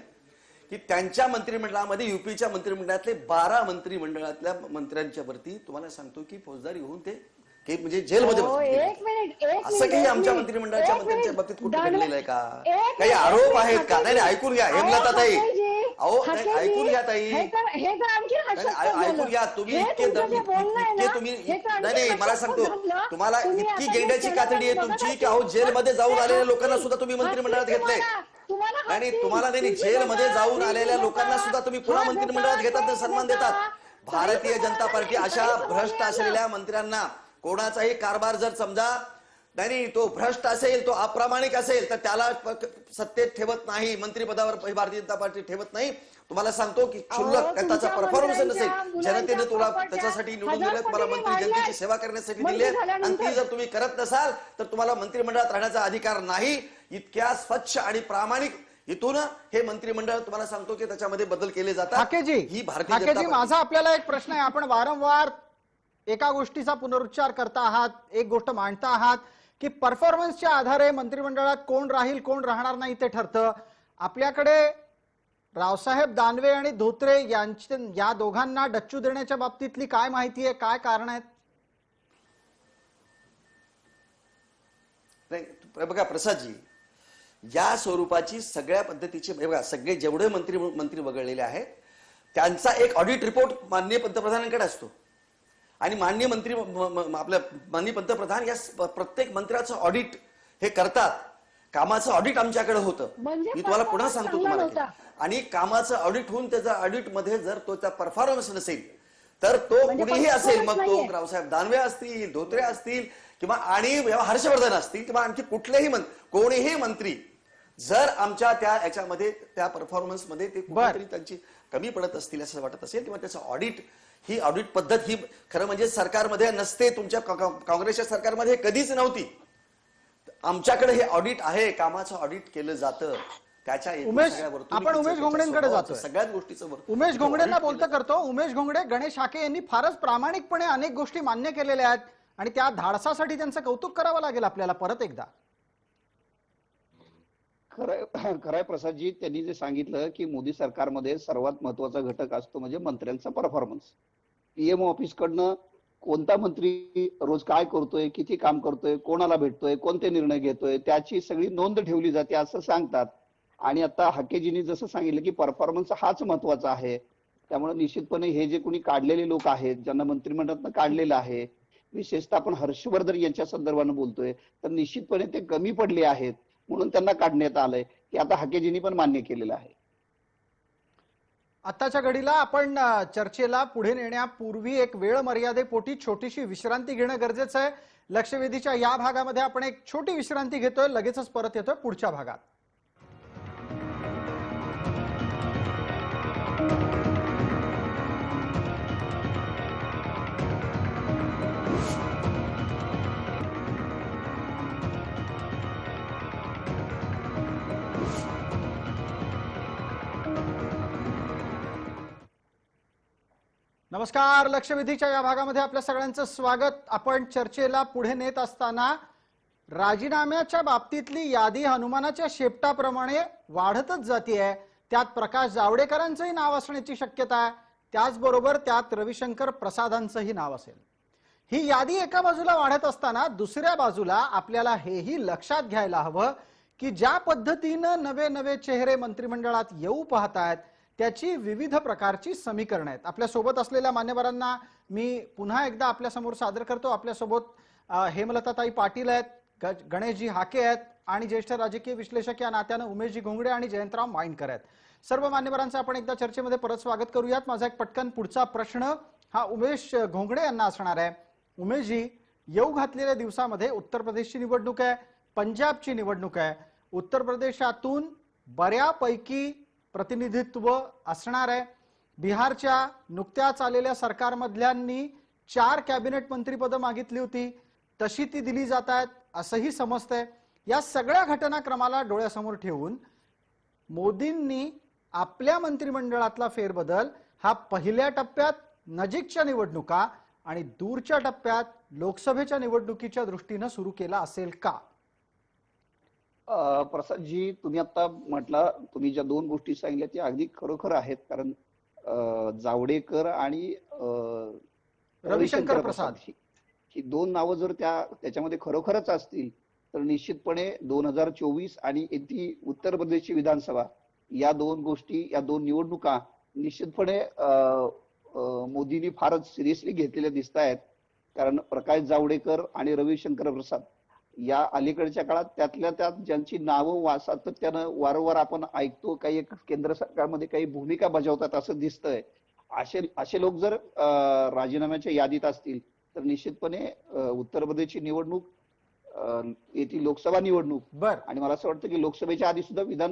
की त्यांच्या मंत्रिमंडळामध्ये युपीच्या मंत्रिमंडळातले 12 मंत्रिमंडळातल्या मंत्र्यांच्या वरती तुम्हाला सांगतो की फौजदारी होऊन ते म्हणजे जेलमध्ये एक मिनिट असं काही आमच्या मंत्रिमंडळाच्या मंत्र्यांच्या बाबतीत कुठे घडलेलं आहे का? काही आरोप आहेत का? नाही ऐकून घ्या हेमलताताई, अहो नाही ऐकून घ्या ताई, ऐकून घ्या. तुम्ही इतके तुम्ही नाही मला सांगतो, तुम्हाला इतकी गेंड्याची कातडी आहे तुमची की अहो जेलमध्ये जाऊन आलेल्या लोकांना सुद्धा तुम्ही मंत्रिमंडळात घेतलंय. आणि तुम्हाला नाही, जेलमध्ये जाऊन आलेल्या लोकांना सुद्धा तुम्ही पुन्हा मंत्रिमंडळात घेतात तर सन्मान देतात. भारतीय जनता पार्टी अशा भ्रष्ट असलेल्या मंत्र्यांना कोणाचाही कारभार जर समजा नाही तो भ्रष्ट असेल, तो अप्रामाणिक असेल तर त्याला सत्तेत ठेवत नाही, मंत्रिपदावर भारतीय जनता पार्टी ठेवत नाही. तुम्हाला सांगतो की क्षुल्लक त्याचा परफॉर्मन्स नसेल, जनतेने तुला त्याच्यासाठी निवडून दिलं, तुम्हाला मंत्री जनतेची सेवा करण्यासाठी दिले आणि ती जर तुम्ही करत नसाल तर तुम्हाला मंत्रिमंडळात राहण्याचा अधिकार नाही. इतक्या स्वच्छ आणि प्रामाणिक इथून हे मंत्रिमंडळ तुम्हाला सांगतो की त्याच्यामध्ये बदल केले जातात. हाकेजी, हाकेजी, माझा आपल्याला एक प्रश्न आहे. आपण वारंवार एका गोष्टीचा पुनरुच्चार करता आहात, एक गोष्ट मांडता आहात की परफॉर्मन्सच्या आधारे मंत्रिमंडळात कोण राहील कोण राहणार नाही ते ठरतं. आपल्याकडे रावसाहेब दानवे आणि धोत्रे या दोघांना डच्चू देण्याच्या बाबतीतली काय माहिती आहे, काय कारण आहेत? नाही बघा प्रसादजी, या स्वरूपाची सगळ्या पद्धतीचे बघा सगळे जेवढे मंत्री वगळलेले आहेत त्यांचा एक ऑडिट रिपोर्ट माननीय पंतप्रधानांकडे असतो आणि माननीय मंत्री आपल्या माननीय पंतप्रधान या प्रत्येक मंत्र्याचं ऑडिट हे करतात. कामाचं ऑडिट आमच्याकडे होतं, मी तुम्हाला पुन्हा सांगतो तुम्हाला. आणि कामाचं ऑडिट होऊन त्याचा ऑडिट मध्ये जर तो परफॉर्मन्स नसेल तर तो कुणीही असेल, मग तो रावसाहेब दानवे असतील, धोत्रे असतील किंवा आणि हर्षवर्धन असतील किंवा आणखी कुठलेही कोणीही मंत्री जर आमच्या त्या याच्यामध्ये त्या परफॉर्मन्स मध्ये ते कुठेतरी त्यांची कमी पडत असतील असं वाटत असेल किंवा त्याचं ऑडिट, ही ऑडिट पद्धत ही खरं म्हणजे सरकारमध्ये नसते, तुमच्या काँग्रेसच्या सरकारमध्ये कधीच नव्हती. आमच्याकडे हे ऑडिट आहे, कामाचं ऑडिट केलं जातं. त्याच्या आपण उमेश घोंगडेंकडे जातो, सगळ्याच गोष्टीचं उमेश घोंगडेंना बोलतं करतो. उमेश घोंगडे, गणेश हाके यांनी फारच प्रामाणिकपणे अनेक गोष्टी मान्य केलेल्या आहेत आणि त्या धाडसासाठी त्यांचं कौतुक करावं लागेल आपल्याला परत एकदा. खरंय प्रसादजी, त्यांनी जे सांगितलं की मोदी सरकारमध्ये सर्वात महत्वाचा घटक असतो म्हणजे मंत्र्यांचा परफॉर्मन्स. पीएम ऑफिस कडनं कोणता मंत्री रोज काय करतोय, किती काम करतोय, कोणाला भेटतोय, कोणते निर्णय घेतोय त्याची सगळी नोंद ठेवली जाते असं सांगतात. आणि आता हाकेजींनी जसं सांगितलं की परफॉर्मन्स हाच महत्वाचा आहे. त्यामुळे निश्चितपणे हे जे कोणी काढलेले लोक आहेत, ज्यांना मंत्रिमंडळातनं काढलेलं आहे, विशेषतः आपण हर्षवर्धन यांच्या संदर्भानं बोलतोय, तर निश्चितपणे ते कमी पडले आहेत म्हणून त्यांना काढण्यात आलंय की आता हाकेजींनी पण मान्य केलेलं आहे. आताच्या घडीला आपण चर्चेला पुढे नेण्यापूर्वी एक वेळ मर्यादेपोटी छोटीशी विश्रांती घेणं गरजेचं आहे. लक्षवेधीच्या या भागामध्ये आपण एक छोटी विश्रांती घेतोय, लगेचच परत येतोय पुढच्या भागात. नमस्कार. लक्षवेधीच्या या भागामध्ये आपल्या सगळ्यांचं स्वागत. आपण चर्चेला पुढे नेत असताना राजीनाम्याच्या बाबतीतली यादी हनुमानाच्या शेपटाप्रमाणे वाढतच जातीये. त्यात प्रकाश जावडेकरांचंही नाव असण्याची शक्यता आहे. त्याचबरोबर त्यात रविशंकर प्रसादांचंही नाव असेल. ही यादी एका बाजूला वाढत असताना दुसऱ्या बाजूला आपल्याला हेही लक्षात घ्यायला हवं की ज्या पद्धतीनं नवे नवे चेहरे मंत्रिमंडळात येऊ पाहतायत त्याची विविध प्रकारची समीकरणं आहेत. आपल्या सोबत असलेल्या मान्यवरांना मी पुन्हा एकदा आपल्या समोर सादर करतो. आपल्या सोबत हेमलताताई पाटील आहेत, गणेशजी हाके आहेत आणि ज्येष्ठ राजकीय विश्लेषक या नात्यानं उमेशजी घोंगडे आणि जयंतराव माइंडकर आहेत. सर्व मान्यवरांचं आपण एकदा चर्चेमध्ये परत स्वागत करूयात. माझा एक पटकन पुढचा प्रश्न हा उमेश घोंगडे यांना असणार आहे. उमेशजी, येऊ घातलेल्या दिवसामध्ये उत्तर प्रदेशची निवडणूक आहे, पंजाबची निवडणूक आहे. उत्तर प्रदेशातून बऱ्यापैकी प्रतिनिधित्व असणार आहे. बिहारच्या नुकत्याच आलेल्या सरकारमधल्यांनी 4 कॅबिनेट मंत्रीपद मागितली होती, तशी ती दिली जात आहेत असंही समजतंय. या सगळ्या घटनाक्रमाला डोळ्यासमोर ठेवून मोदींनी आपल्या मंत्रिमंडळातला फेरबदल हा पहिल्या टप्प्यात नजीकच्या निवडणुका आणि दूरच्या टप्प्यात लोकसभेच्या निवडणुकीच्या दृष्टीनं सुरू केला असेल का? प्रसादजी, तुम्ही आता म्हटला, तुम्ही ज्या 2 गोष्टी सांगितल्या त्या अगदी खरोखर आहेत. कारण जावडेकर आणि रविशंकर प्रसाद ही 2 नावं जर त्याच्यामध्ये खरोखरच असतील तर निश्चितपणे 2024 आणि ती उत्तर प्रदेशची विधानसभा या 2 गोष्टी, या 2 निवडणुका निश्चितपणे मोदींनी फारच सिरियसली घेतलेल्या दिसत आहेत. कारण प्रकाश जावडेकर आणि रविशंकर प्रसाद या अलीकडच्या काळात त्यातल्या त्यात ज्यांची नावं सातत्यानं वारंवार आपण ऐकतो, काही केंद्र सरकारमध्ये काही भूमिका बजावतात असं दिसतंय. असे लोक जर राजीनाम्याच्या यादीत असतील तर निश्चितपणे उत्तर प्रदेशची निवडणूक, येथील लोकसभा निवडणूक आणि मला असं वाटतं की लोकसभेच्या आधी सुद्धा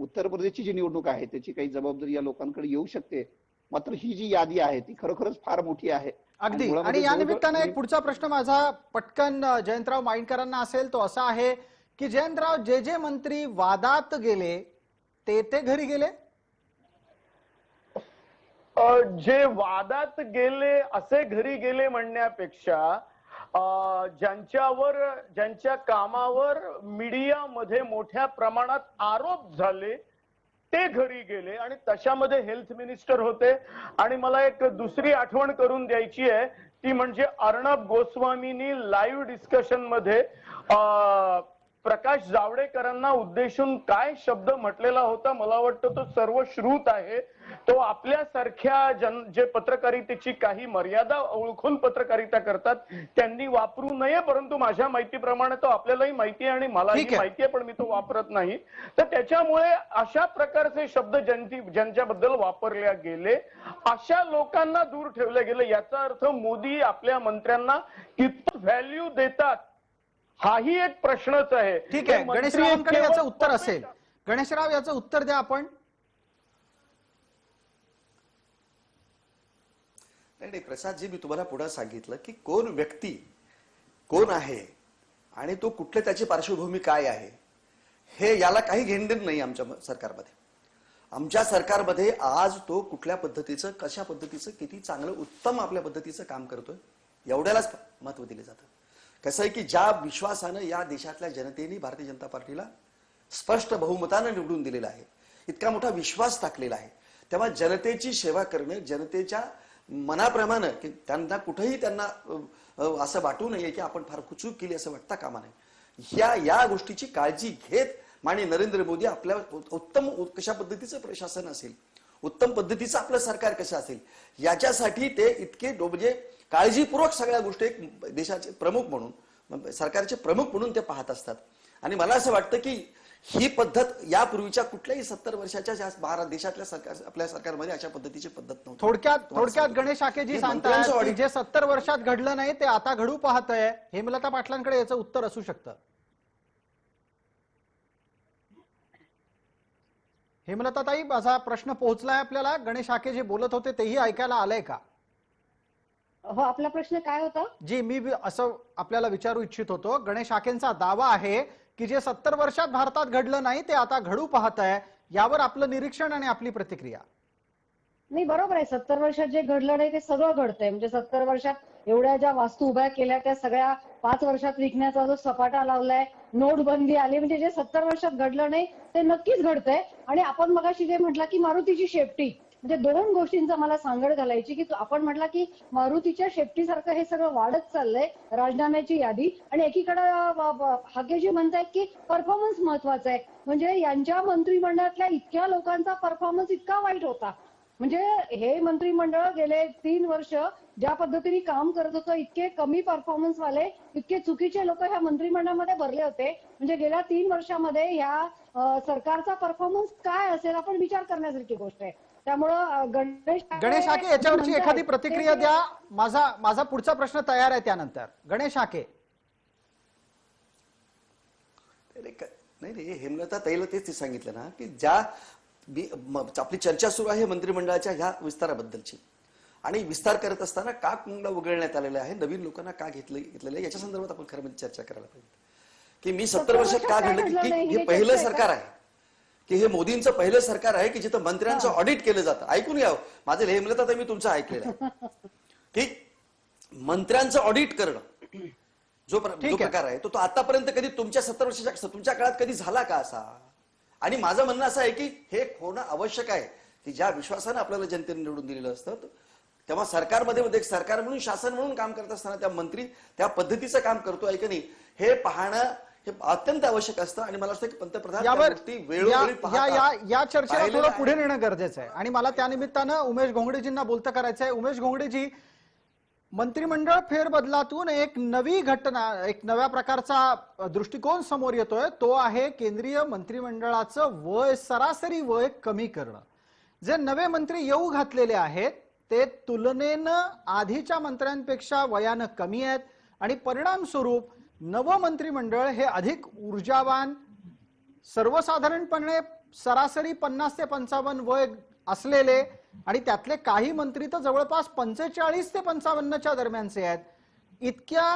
उत्तर प्रदेशची जी निवडणूक आहे त्याची काही जबाबदारी या लोकांकडे येऊ शकते. मात्र ही जी यादी आहे ती खरोखरच फार मोठी आहे. अगदी. आणि या निमित्तानं एक पुढचा प्रश्न माझा पटकन जयंतराव माइंडकरांना असेल, तो असा आहे की जयंतराव, जे मंत्री वादात गेले ते घरी गेले? जे वादात गेले असे घरी गेले म्हणण्यापेक्षा ज्यांच्या कामावर मीडियामध्ये मोठ्या प्रमाणात आरोप झाले ते घरी गेले आणि तशामध्ये हेल्थ मिनिस्टर होते. आणि मला एक दुसरी आठवण करून द्यायची आहे, ती म्हणजे अर्णब गोस्वामींनी लाईव्ह डिस्कशन मध्ये प्रकाश जावडेकरांना उद्देशून काय शब्द म्हटलेला होता, मला वाटतं तो सर्वश्रुत आहे. तो आपल्यासारख्या जे पत्रकारितेची काही मर्यादा ओळखून पत्रकारिता करतात त्यांनी वापरू नये, परंतु माझ्या माहितीप्रमाणे तो आपल्यालाही माहिती आहे आणि मलाही माहिती आहे, पण मी तो वापरत नाही. तर त्याच्यामुळे अशा प्रकारचे शब्द ज्यांच्याबद्दल वापरले गेले अशा लोकांना दूर ठेवले गेले. याचा अर्थ मोदी आपल्या मंत्र्यांना किती व्हॅल्यू देतात हाही एक प्रश्नच आहे. ठीक आहे, गणेशरावांकडे याचं उत्तर असेल. गणेशराव, याचं उत्तर द्या आपण. नाही प्रसादजी, मी तुम्हाला पुढे सांगितलं की कोण व्यक्ती कोण आहे आणि तो कुठले, त्याची पार्श्वभूमी काय आहे, हे याला काही घेणदेण नाही आमच्या सरकारमध्ये. आमच्या सरकारमध्ये आज तो कुठल्या पद्धतीचं, कशा पद्धतीचं, किती चांगलं उत्तम आपल्या पद्धतीचं काम करतोय एवढ्यालाच महत्व दिले जातं. कसं आहे की ज्या विश्वासानं या देशातल्या जनतेने भारतीय जनता पार्टीला स्पष्ट बहुमतानं निवडून दिलेला आहे, इतका मोठा विश्वास टाकलेला आहे, तेव्हा जनतेची सेवा करणं, जनतेच्या मनाप्रमाणे की त्यांना कुठेही त्यांना असं वाटू नये की आपण फार चूक केली असं वाटता कामा नये. या गोष्टीची काळजी घेत माननीय नरेंद्र मोदी आपल्या उत्तम कशा पद्धतीचं प्रशासन असेल, उत्तम पद्धतीचं आपलं सरकार कसं असेल, याच्यासाठी ते इतके म्हणजे काळजीपूर्वक सगळ्या गोष्टी एक देशाचे प्रमुख म्हणून, सरकारचे प्रमुख म्हणून ते पाहत असतात. आणि मला असं वाटतं की ही पद्धत यापूर्वीच्या कुठल्याही 70 वर्षाच्या देशातल्या सरकार, आपल्या सरकारमध्ये अशा पद्धतीची पद्धत नव्हती. थोडक्यात गणेश हाकेजी सांगतात की जे 70 वर्षात घडलं नाही ते आता घडू पाहतंय. हेमलता पाटलांकडे याचं उत्तर असू शकतं. हेमलताताई, माझा प्रश्न पोहोचलाय आपल्याला. गणेश हाके जे बोलत होते तेही ऐकायला आलंय का? हो, आपला प्रश्न काय होता? जी, मी असं आपल्याला विचारू इच्छित होतो. गणेश हाकेंचा दावा आहे की जे 70 वर्षात भारतात घडलं नाही ते आता घडू पाहत आहे. यावर आपलं निरीक्षण आणि आपली प्रतिक्रिया. नाही बरोबर आहे. 70 वर्षात जे घडलं नाही ते सगळं घडतंय. म्हणजे 70 वर्षात एवढ्या ज्या वास्तू उभ्या केल्या त्या सगळ्या 5 वर्षात विकण्याचा जो सपाटा लावलाय, नोटबंदी आली, म्हणजे जे 70 वर्षात घडलं नाही ते नक्कीच घडतंय. आणि आपण मगाशी जे म्हटलं की मारुतीची शेपटी, म्हणजे दोन गोष्टींचा मला सांगड घालायची की आपण म्हटलं की मारुतीच्या शेपटीसारखं हे सगळं वाढत चाललंय, राजीनाम्याची यादी. आणि एकीकडे हागेजी म्हणतायत की परफॉर्मन्स महत्वाचा आहे. म्हणजे यांच्या मंत्रिमंडळातल्या इतक्या लोकांचा परफॉर्मन्स इतका वाईट होता, म्हणजे हे मंत्रिमंडळ गेले 3 वर्ष ज्या पद्धतीने काम करत होतं, इतके कमी परफॉर्मन्स वाले, इतके चुकीचे लोक ह्या मंत्रिमंडळामध्ये भरले होते. म्हणजे गेल्या 3 वर्षामध्ये ह्या सरकारचा परफॉर्मन्स काय असेल आपण विचार करण्यासारखी गोष्ट आहे. त्यामुळं गणेश हाके याच्यावरची एखादी प्रतिक्रिया द्या. माझा पुढचा प्रश्न तयार आहे त्यानंतर. गणेश हाके. नाही हेमलता ताईला तेच सांगितलं ना की ज्या आपली चर्चा सुरू आहे मंत्रिमंडळाच्या ह्या विस्ताराबद्दलची, आणि विस्तार करत असताना का कुंडला उघडण्यात आलेला आहे, नवीन लोकांना का घेतलेलं आहे, याच्या संदर्भात आपण खरं म्हणजे चर्चा करायला पाहिजे. की मी 70 वर्षात का घडलं की हे पहिलं सरकार आहे, की हे मोदींचं पहिलं सरकार आहे की जिथं मंत्र्यांचं ऑडिट केलं जातं. ऐकून घ्या माझं, हेमलता ताई मी तुमचं ऐकलेलं आहे की मंत्र्यांचं ऑडिट करणं जो प्रकार आहे तो आतापर्यंत कधी तुमच्या 70 वर्षाच्या तुमच्या काळात कधी झाला का असा. आणि माझं म्हणणं असं आहे की हे होणं आवश्यक आहे की ज्या विश्वासानं आपल्याला जनतेने निवडून दिलेलं असतं तेव्हा सरकारमध्ये एक सरकार म्हणून शासन म्हणून काम करत असताना त्या मंत्री त्या पद्धतीचं काम करतोय की नाही हे पाहणं हे अत्यंत आवश्यक असतं. आणि मला वाटतं की पंतप्रधान या चर्चेला थोडं पुढे नेणं गरजेचं आहे. आणि मला त्यानिमित्तानं उमेश घोंगडेजींना बोलतं करायचं आहे. उमेश घोंगडेजी, मंत्रिमंडळ फेरबदलातून एक नवी घटना, एक नव्या प्रकारचा दृष्टिकोन समोर येतोय. तो आहे केंद्रीय मंत्रिमंडळाचं वय, सरासरी वय कमी करणं. जे नवे मंत्री येऊ घातलेले आहेत ते तुलनेनं आधीच्या मंत्र्यांपेक्षा वयानं कमी आहेत आणि परिणाम स्वरूप नवं मंत्रिमंडळ हे अधिक ऊर्जावान, सर्वसाधारणपणे सरासरी 50 ते 55 वय असलेले, आणि त्यातले काही मंत्री तर जवळपास 45 ते 55च्या दरम्यानचे आहेत. इतक्या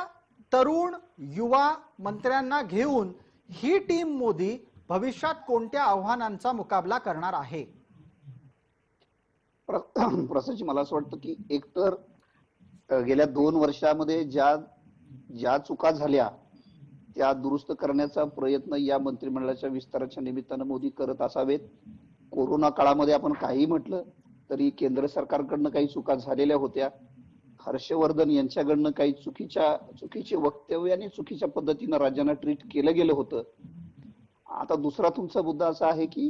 तरुण युवा मंत्र्यांना घेऊन ही टीम मोदी भविष्यात कोणत्या आव्हानांचा मुकाबला करणार आहे? प्रसादजी, मला असं वाटतं की एकतर गेल्या 2 वर्षामध्ये ज्या चुका झाल्या त्या दुरुस्त करण्याचा प्रयत्न या मंत्रिमंडळाच्या विस्ताराच्या निमित्तानं मोदी करत असावेत. कोरोना काळामध्ये आपण काही म्हटलं तरी केंद्र सरकारकडनं काही चुका झालेल्या होत्या. हर्षवर्धन यांच्याकडनं काही चुकीचे वक्तव्य आणि चुकीच्या पद्धतीनं राज्यांना ट्रीट केलं गेलं होतं. आता दुसरा तुमचा मुद्दा असा आहे की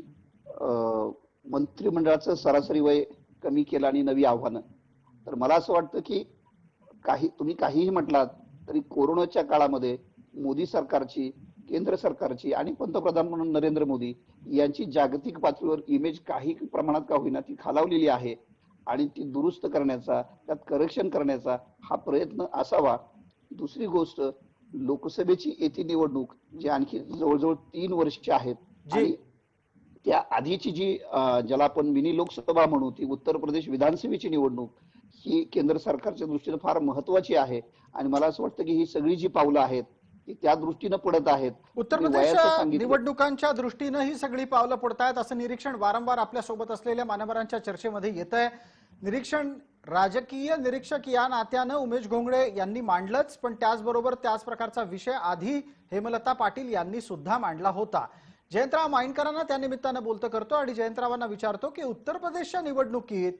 मंत्रिमंडळाचं सरासरी वय कमी केलं आणि नवी आव्हानं. तर मला असं वाटतं की तुम्ही काहीही म्हटलात तरी कोरोनाच्या काळामध्ये मोदी सरकारची, केंद्र सरकारची आणि पंतप्रधान म्हणून नरेंद्र मोदी यांची जागतिक पातळीवर इमेज काही प्रमाणात का होईना ती खालावलेली आहे आणि ती दुरुस्त करण्याचा, त्यात करेक्शन करण्याचा हा प्रयत्न असावा. दुसरी गोष्ट, लोकसभेची येती निवडणूक जी आणखी जवळजवळ 3 वर्ष आहेत आणि त्या आधीची जी ज्याला आपण मिनी लोकसभा म्हणू ती उत्तर प्रदेश विधानसभेची निवडणूक ही केंद्र सरकारच्या दृष्टीने फार महत्वाची आहे. आणि मला असं वाटतं की ही सगळी जी पावलं आहेत ती त्या दृष्टीनं पडत आहेत. उत्तर प्रदेश निवडणुकांच्या दृष्टीनं ही सगळी पावलं पडत आहेत असं निरीक्षण वारंवार आपल्या सोबत असलेल्या मान्यवरांच्या चर्चेमध्ये येत आहे. निरीक्षण राजकीय निरीक्षक या नात्यानं उमेश घोंगडे यांनी मांडलंच, पण त्याचबरोबर त्याच प्रकारचा विषय आधी हेमलता पाटील यांनी सुद्धा मांडला होता. जयंतराव माइनकरांना त्या निमित्तानं बोलतं करतो आणि जयंतरावांना विचारतो की उत्तर प्रदेशच्या निवडणुकीत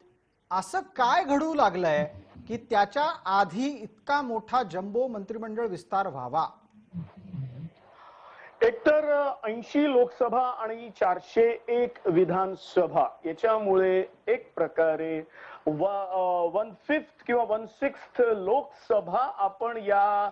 असं काय घडू लागलंय की त्याच्या आधी इतका मोठा जम्बो मंत्रिमंडळ विस्तार व्हावा? एकतर 80 लोकसभा आणि 401 विधानसभा याच्यामुळे एक प्रकारे 1/5 किंवा 1/6 लोकसभा आपण या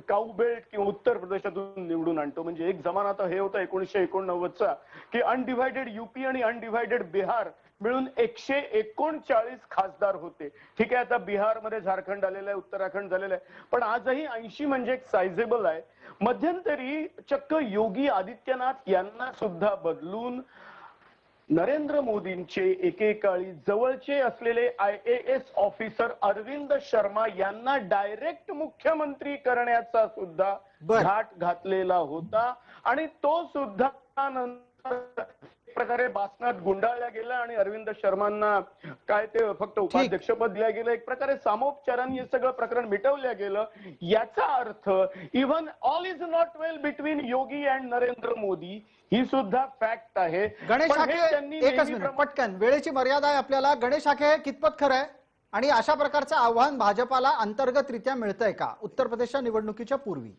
काऊ बेल्ट किंवा उत्तर प्रदेशातून निवडून आणतो. म्हणजे एक जमाना आता हे होता 1989चा की अनडिव्हायडेड युपी आणि अनडिव्हायडेड बिहार मिळून 139 खासदार होते. ठीक आहे, आता बिहारमध्ये झारखंड आलेलं आहे, उत्तराखंड झालेलं आहे, पण आजही 80 म्हणजे एक सायझेबल आहे. मध्यंतरी चक्क योगी आदित्यनाथ यांना सुद्धा बदलून नरेंद्र मोदींचे एकेकाळी जवळचे असलेले IAS ऑफिसर अरविंद शर्मा यांना डायरेक्ट मुख्यमंत्री करण्याचा सुद्धा घाट घातलेला होता. आणि तो सुद्धा नंतर प्रकारे भाषणात गुंडाळल्या गेला आणि अरविंद शर्मांना काय ते फक्त उपाध्यक्षपद दिलं गेलं, एक प्रकारे सामोपचारांनी हे सगळं प्रकरण मिटवलं गेलं. याचा अर्थ even all is not well between Yogi and Narendra Modi ही सुद्धा फॅक्ट आहे. गणेश पण हे हाके, त्यांनी एकच मिनिट नेहमीप्रमाणे- पटकन, वेळेची मर्यादा आहे आपल्याला. गणेश हाके, हे कितपत खरं आहे आणि अशा प्रकारचं आव्हान भाजपाला अंतर्गतरित्या मिळतंय का उत्तर प्रदेशच्या निवडणुकीच्या पूर्वी?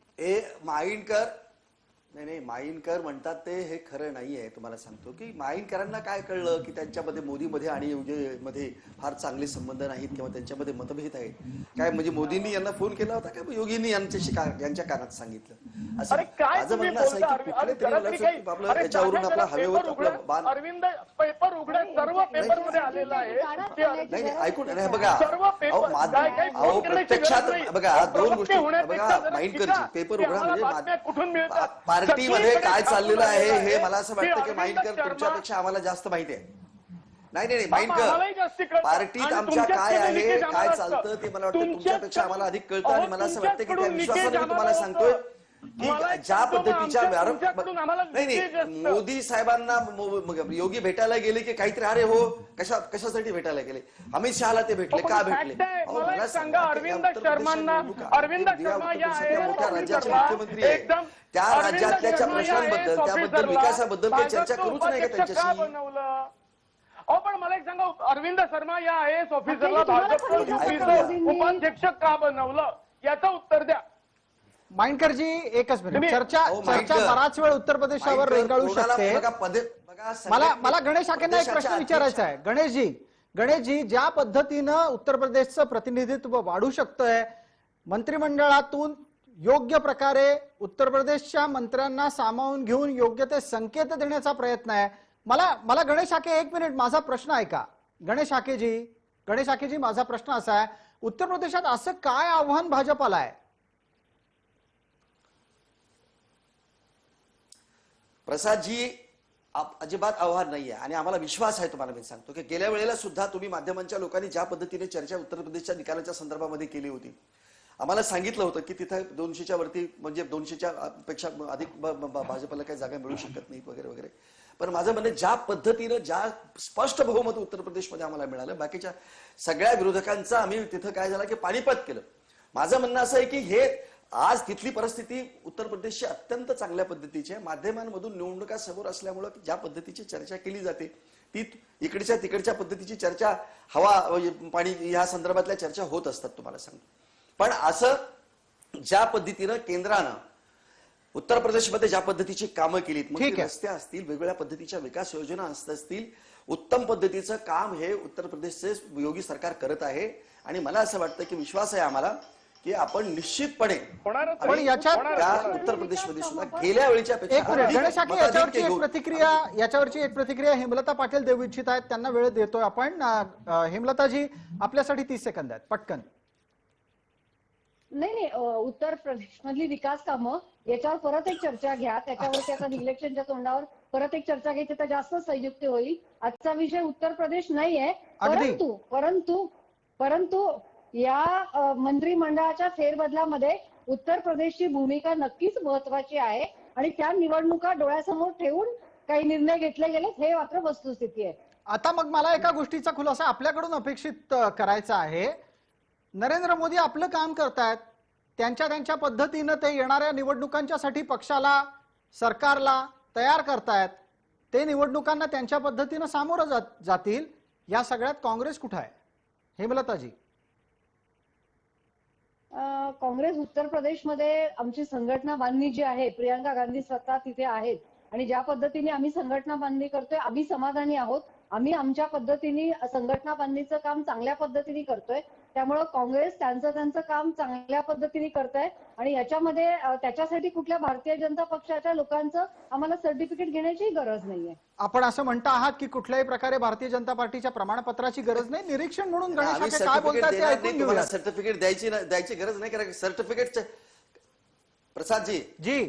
नाही माईनकर म्हणतात ते हे खरं नाहीये. तुम्हाला सांगतो की माईनकरांना काय कळलं की त्यांच्यामध्ये मोदीमध्ये आणि योगीमध्ये फार चांगले संबंध नाहीत किंवा त्यांच्यामध्ये मतभेद आहेत काय. म्हणजे मोदींनी यांना फोन केला होता का योगींनी यांच्या कानात सांगितलं असं. माझं म्हणणं असं आहे की कुठले तरी आपलं याच्यावरून आपला हवेवर आपलं बाण. अरविंद पेपर उघडा, सर्व पेपर मध्ये आलेलं आहे. नाही ऐकून नाही बघा, सर्व अहो प्रत्यक्षात बघा दोन गोष्टी बघा. माईनकरची पेपर उघडा म्हणजे कुठून मिळतात पार्टीमध्ये काय चाललेलं आहे हे मला असं वाटतं की माईनकर तुमच्यापेक्षा आम्हाला जास्त माहिती आहे. नाही माईनकर, पार्टीत आमच्या काय आहे काय चालतं ते मला वाटतं तुमच्यापेक्षा आम्हाला अधिक कळतं. आणि मला असं वाटतं की त्या विश्वासाने मी तुम्हाला सांगतोय की ज्या पद्धतीच्या नाही मोदी साहेबांना योगी भेटायला गेले की काहीतरी अरे हो कशासाठी भेटायला गेले, अमित शहाला ते भेटले का भेटले. मला सांगा अरविंद शर्मांना, अरविंद शर्मा या मोठ्या राज्याचे मुख्यमंत्री आहेत, त्या राज्यातल्या प्रश्नांबद्दल त्याबद्दल विकासाबद्दल काही चर्चा करूच नाही का त्यांच्याशी. पण मला एक सांगा, अरविंद शर्मा या IAS ऑफिसरला भाजपचं उपाध्यक्ष का बनवलं याचं उत्तर द्या. माइंडकरजी एकच मिनिट. चर्चा बराच वेळ उत्तर प्रदेशावर रेंगाळू शकते. मला गणेश हाकेंना एक प्रश्न विचारायचा आहे. गणेशजी ज्या पद्धतीनं उत्तर प्रदेशचं प्रतिनिधित्व वाढू शकतंय, मंत्रिमंडळातून योग्य प्रकारे उत्तर प्रदेशच्या मंत्र्यांना सामावून घेऊन योग्य ते संकेत देण्याचा प्रयत्न आहे. मला गणेश हाके, एक मिनिट, माझा प्रश्न ऐका. गणेश हाकेजी माझा प्रश्न असा आहे, उत्तर प्रदेशात असं काय आव्हान भाजपाला आहे? प्रसादजी अजिबात आव्हान नाहीये आणि आम्हाला विश्वास आहे. तुम्हाला मी सांगतो की गेल्या वेळेला सुद्धा तुम्ही माध्यमांच्या लोकांनी ज्या पद्धतीने चर्चा उत्तर प्रदेशच्या निकालाच्या संदर्भामध्ये केली होती, आम्हाला सांगितलं होतं की तिथे 200च्या वरती म्हणजे 200च्या पेक्षा अधिक भाजपला काही जागा मिळू शकत नाहीत वगैरे वगैरे. पण माझं म्हणणं ज्या पद्धतीनं ज्या स्पष्ट बहुमत उत्तर प्रदेशमध्ये आम्हाला मिळालं, बाकीच्या सगळ्या विरोधकांचा आम्ही तिथं काय झालं की पाणीपत केलं. माझं म्हणणं असं आहे की हे आज तिथली परिस्थिती उत्तर प्रदेशची अत्यंत चांगल्या पद्धतीची आहे. माध्यमांमधून निवडणुका समोर असल्यामुळं ज्या पद्धतीची चर्चा केली जाते ती इकडच्या तिकडच्या पद्धतीची चर्चा, हवा पाणी या संदर्भातल्या चर्चा होत असतात तुम्हाला सांगतो. पण असं ज्या पद्धतीनं केंद्रानं उत्तर प्रदेशमध्ये ज्या पद्धतीची कामं केलीत, मग रस्ते असतील, वेगवेगळ्या पद्धतीच्या विकास योजना असतील, उत्तम पद्धतीचं काम हे उत्तर प्रदेशचे योगी सरकार करत आहे. आणि मला असं वाटतं की विश्वास आहे आम्हाला की आपण निश्चितपणे पण याच्यात उत्तर प्रदेशमध्ये सुद्धा गेल्या वेळीच्या गणेश हाके याच्यावरची एक प्रतिक्रिया हेमलता पाटील देऊ इच्छित आहेत, त्यांना वेळ देतोय आपण. हेमलताजी, आपल्यासाठी 30 सेकंद आहेत, पटकन. नाही, उत्तर प्रदेश मधली विकास कामं याच्यावर परत एक चर्चा घ्या. त्याच्यावरती आता इलेक्शनच्या तोंडावर परत एक चर्चा घ्यायची तर जास्त संयुक्त होईल. आजचा विषय उत्तर प्रदेश नाहीये, परंतु या मंत्रिमंडळाच्या फेरबदलामध्ये उत्तर प्रदेशची भूमिका नक्कीच महत्वाची आहे आणि त्या निवडणुका डोळ्यासमोर ठेवून काही निर्णय घेतले गेले, हे मात्र वस्तुस्थिती आहे. आता मग मला एका गोष्टीचा खुलासा आपल्याकडून अपेक्षित करायचा आहे. नरेंद्र मोदी आपलं काम करतायत, त्यांच्या पद्धतीनं ते येणाऱ्या निवडणुकांच्यासाठी पक्षाला, सरकारला तयार करतायत. ते निवडणुकांना त्यांच्या पद्धतीनं सामोरं जातील. या सगळ्यात काँग्रेस कुठं आहे? हेमलताजी. काँग्रेस उत्तर प्रदेशमध्ये आमची संघटना बांधणी जी आहे, प्रियंका गांधी स्वतः तिथे आहेत आणि ज्या पद्धतीने आम्ही संघटना बांधणी करतोय आम्ही समाधानी आहोत. आम्ही आमच्या पद्धतीने संघटना बांधणीचं काम चांगल्या पद्धतीने करतोय. त्यामुळे काँग्रेस त्यांचं काम चांगल्या पद्धतीने करताय आणि याच्यामध्ये त्याच्यासाठी कुठल्या भारतीय जनता पक्षाच्या लोकांचं आम्हाला सर्टिफिकेट घेण्याची गरज नाहीये. आपण असं म्हणता आहात की कुठल्याही प्रकारे भारतीय जनता पार्टीच्या प्रमाणपत्राची गरज नाही? निरीक्षण म्हणून गणेश हाके काय बोलतात ते ऐकून घेऊया. सर्टिफिकेट द्यायची गरज नाही, कारण सर्टिफिकेट प्रसादजी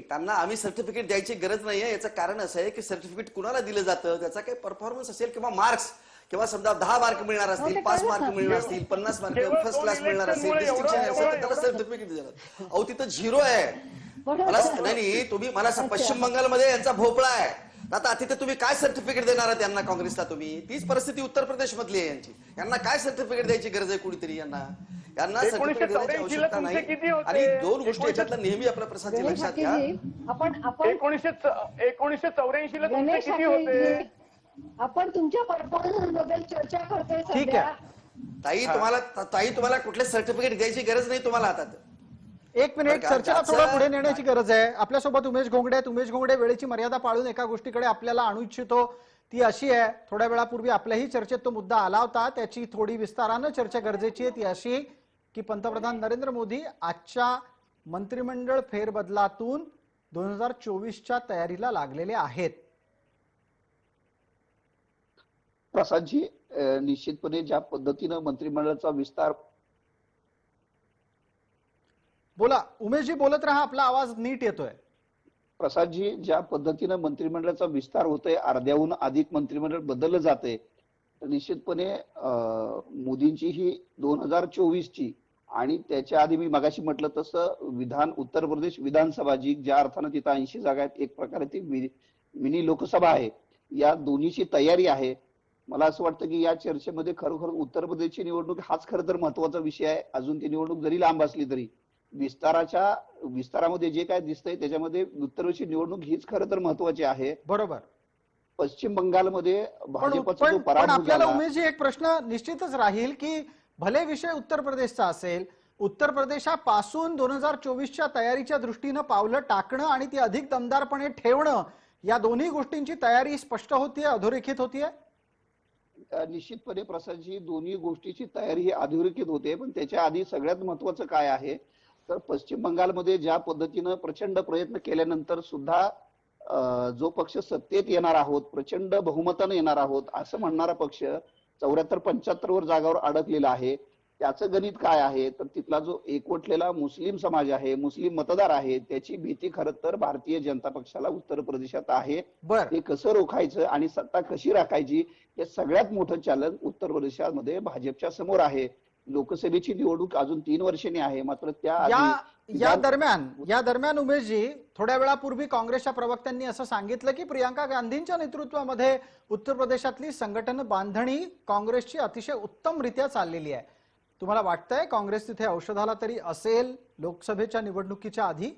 त्यांना आम्ही सर्टिफिकेट द्यायची गरज नाहीये. याचं कारण असं आहे की सर्टिफिकेट कुणाला दिलं जातं, त्याचा काही परफॉर्मन्स असेल किंवा मार्क्स, किंवा समजा 10 मार्क मिळणार असतील, 5 मार्क मिळणार असतील, 50 मार्क फर्स्ट क्लास मिळणार असेल, डिस्टिंक्शन असेल तर त्याला सर्टिफिकेट दिलं जातं. अहो तिथं 0 आहे. मला नाही, तुम्ही मला पश्चिम बंगालमध्ये यांचा भोपळा आहे, आता तिथे तुम्ही काय सर्टिफिकेट देणार आहे त्यांना काँग्रेसला? तुम्ही तीच परिस्थिती उत्तर प्रदेश मधली आहे यांची. यांना काय सर्टिफिकेट द्यायची गरज आहे? कुणीतरी यांना सर्टिफिकेट देण्याची 1984 आवश्यकता तुमचे नाही. किती होते? आणि दोन गोष्टी याच्यातल्या नेहमी आपल्या प्रसादजी गणेश लक्षात घ्या. ठाकरेजी, आपण 1984 ला तुमचे गणेश किती होते? ठाकरेजी, आपण तुमच्या परफॉर्मन्स बद्दल चर्चा करतोय ठीक सध्या. आहे. ताई तुम्हाला कुठले सर्टिफिकेट द्यायची गरज नाही तुम्हाला आता. एक मिनिट, बरं का? चर्चेला त्याचं- थोडं पुढे नेण्याची गरज आहे. आपल्यासोबत उमेश घोंगडे आहेत. उमेश घोंगडे, वेळेची मर्यादा पाळून एका गोष्टीकडे आपल्याला आणू इच्छितो. ती अशी आहे, थोड्या वेळापूर्वी आपल्याही चर्चेत तो मुद्दा आला होता, त्याची थोडी विस्तारानं चर्चा गरजेची आहे. ती अशी की पंतप्रधान नरेंद्र मोदी आजच्या मंत्रिमंडळ फेरबदलातून 2024च्या तयारीला लागलेले आहेत. प्रसादजी, निश्चितपणे ज्या पद्धतीनं मंत्रिमंडळाचा विस्तार, बोला उमेशजी, बोलत राहा, आपला आवाज नीट येतोय. प्रसादजी, ज्या पद्धतीनं मंत्रिमंडळाचा विस्तार होतोय, अर्ध्याहून अधिक मंत्रिमंडळ बदललं जाते, तर निश्चितपणे मोदींची ही 2024ची आणि त्याच्या आधी मी मगाशी म्हटलं तसं उत्तर प्रदेश विधानसभा जी ज्या अर्थानं तिथं 80 जागा आहेत, एक प्रकारे ती मिनी लोकसभा आहे, या दोन्हीची तयारी आहे. मला असं वाटतं की या चर्चेमध्ये खरोखर उत्तर प्रदेशची निवडणूक हाच खरं तर महत्वाचा विषय आहे. अजून ती निवडणूक जरी लांब असली तरी विस्तारामध्ये जे काय दिसतंय त्याच्यामध्ये उत्तर प्रदेशची निवडणूक हीच खरं तर महत्वाची आहे. बरोबर. पश्चिम बंगालमध्ये भाजपचा जो पण पराभव आपल्याला झाला, उमेशजी एक प्रश्न निश्चितच राहील की भले विषय उत्तर प्रदेशचा असेल, उत्तर प्रदेशापासून 2024च्या तयारीच्या दृष्टीनं पावलं टाकणं आणि ती अधिक दमदारपणे ठेवणं, या दोन्ही गोष्टींची तयारी स्पष्ट होतीये, अधोरेखित होतीये. निश्चितपणे प्रसादजी, दोन्ही गोष्टीची तयारी ही अधोरेखित होते. पण त्याच्या आधी सगळ्यात महत्वाचं काय आहे तर पश्चिम बंगालमध्ये ज्या पद्धतीनं प्रचंड प्रयत्न केल्यानंतर सुद्धा जो पक्ष सत्तेत येणार आहोत, प्रचंड बहुमतानं येणार आहोत असं म्हणणारा पक्ष 74-75 वर जागावर अडकलेला आहे. त्याचं गणित काय आहे तर तिथला जो एकवटलेला मुस्लिम समाज आहे, मुस्लिम मतदार आहे, त्याची भीती खरं तर भारतीय जनता पक्षाला उत्तर प्रदेशात आहे. ते कसं रोखायचं आणि सत्ता कशी राखायची हे सगळ्यात मोठं चॅलेंज उत्तर प्रदेशामध्ये भाजपच्या समोर आहे. लोकसभेची निवडणूक अजून 3 वर्षांनी आहे, मात्र या दरम्यान उमेशजी, थोड्या वेळापूर्वी काँग्रेसच्या प्रवक्त्यांनी असं सांगितलं की प्रियंका गांधींच्या नेतृत्वामध्ये उत्तर प्रदेशातली संघटन बांधणी काँग्रेसची अतिशय उत्तमरित्या चाललेली आहे. तुम्हाला वाटतंय काँग्रेस तिथे औषधाला तरी असेल लोकसभेच्या निवडणुकीच्या आधी?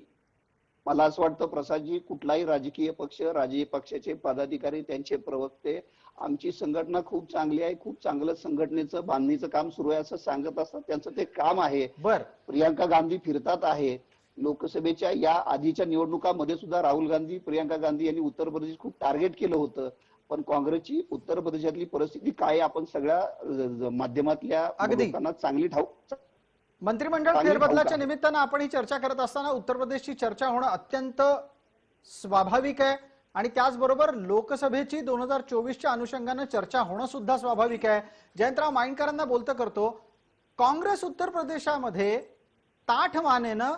मला असं वाटतं प्रसादजी, कुठलाही राजकीय पक्षाचे पदाधिकारी, त्यांचे प्रवक्ते आमची संघटना खूप चांगली आहे, खूप चांगलं संघटनेचं बांधणीचं काम सुरू आहे असं सांगत असतात. त्यांचं ते काम आहे. प्रियंका गांधी फिरतात आहे. लोकसभेच्या या आधीच्या निवडणुकामध्ये सुद्धा राहुल गांधी, प्रियंका गांधी यांनी उत्तर प्रदेश खूप टार्गेट केलं होतं. पण काँग्रेसची उत्तर प्रदेशातली परिस्थिती काय आपण सगळ्या माध्यमातल्या लोकांना चांगली ठाऊक. मंत्रिमंडळ फेरबदलाच्या निमित्तानं आपण ही चर्चा करत असताना उत्तर प्रदेशची चर्चा होणं अत्यंत स्वाभाविक आहे आणि त्याचबरोबर लोकसभेची 2024च्या अनुषंगानं चर्चा होणं सुद्धा स्वाभाविक आहे. जयंतराव माइंडकरांना बोलतं करतो, काँग्रेस उत्तर प्रदेशामध्ये ताठ मानेनं,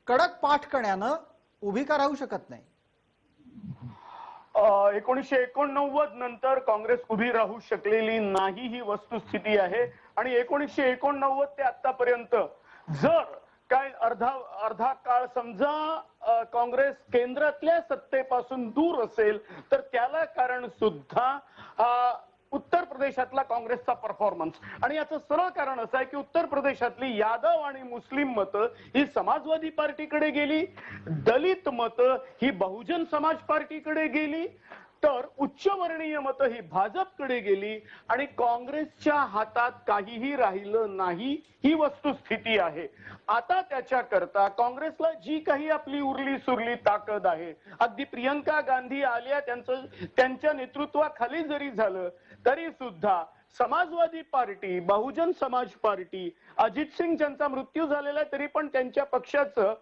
कडक पाठकण्यानं उभी का राहू शकत नाही? 1989 नंतर काँग्रेस उभी राहू शकलेली नाही ही वस्तुस्थिती आहे. आणि 1989 ते आतापर्यंत जर काय अर्धा काळ समजा काँग्रेस केंद्रातल्या सत्तेपासून दूर असेल तर त्याला कारण सुद्धा उत्तर प्रदेशातला काँग्रेसचा परफॉर्मन्स. आणि याचं सरळ कारण असं आहे की उत्तर प्रदेशातली यादव आणि मुस्लिम मतं ही समाजवादी पार्टीकडे गेली, दलित मतं ही बहुजन समाज पार्टीकडे गेली, तर उच्चवर्णीय मतं ही भाजपकडे गेली आणि काँग्रेसच्या हातात काहीही राहिलं नाही ही वस्तुस्थिती आहे. आता त्याच्याकरता काँग्रेसला जी काही आपली उरली सुरली ताकद आहे, अगदी प्रियंका गांधी आल्या त्यांच्या नेतृत्वाखाली जरी झालं तरी सुद्धा समाजवादी पार्टी, बहुजन समाज पार्टी, अजित सिंग ज्यांचा मृत्यू झालेला तरी पण त्यांच्या पक्षाचं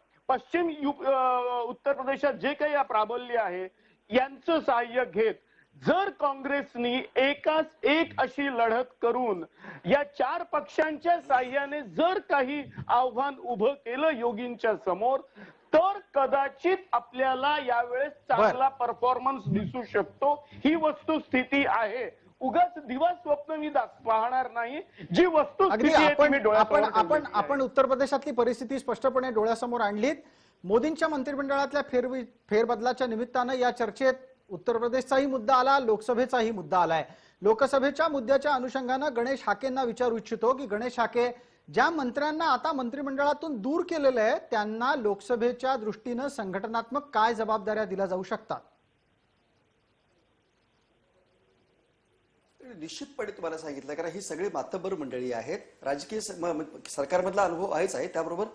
उत्तर प्रदेशात जे काही प्राबल्य आहे यांचं सहाय्य घेत जर काँग्रेसनी एकाच एक अशी लढत करून या 4 पक्षांच्या साह्याने जर काही आव्हान उभं केलं योगींच्या समोर, तर कदाचित आपल्याला यावेळेस चांगला परफॉर्मन्स दिसू शकतो. ही वस्तुस्थिती आहे. उगाच दिवा स्वप्न मी पाहणार नाही. जी वस्तुस्थिती आपण उत्तर प्रदेशातली परिस्थिती स्पष्टपणे डोळ्यासमोर आणलीत. मोदींच्या मंत्रिमंडळातल्या फेरबदलाच्या निमित्तानं या चर्चेत उत्तर प्रदेशचाही मुद्दा आला, लोकसभेचाही मुद्दा आलाय. लोकसभेच्या मुद्द्याच्या अनुषंगानं गणेश हाकेंना विचारू इच्छितो की गणेश हाके, ज्या मंत्र्यांना आता मंत्रिमंडळातून दूर केलेलं आहे त्यांना लोकसभेच्या दृष्टीनं संघटनात्मक काय जबाबदाऱ्या दिल्या जाऊ शकतात? निश्चितपणे तुम्हाला सांगितलं, कारण ही सगळी मातब्बर मंडळी आहेत. राजकीय सरकारमधला अनुभव आहेच आहे, त्याबरोबर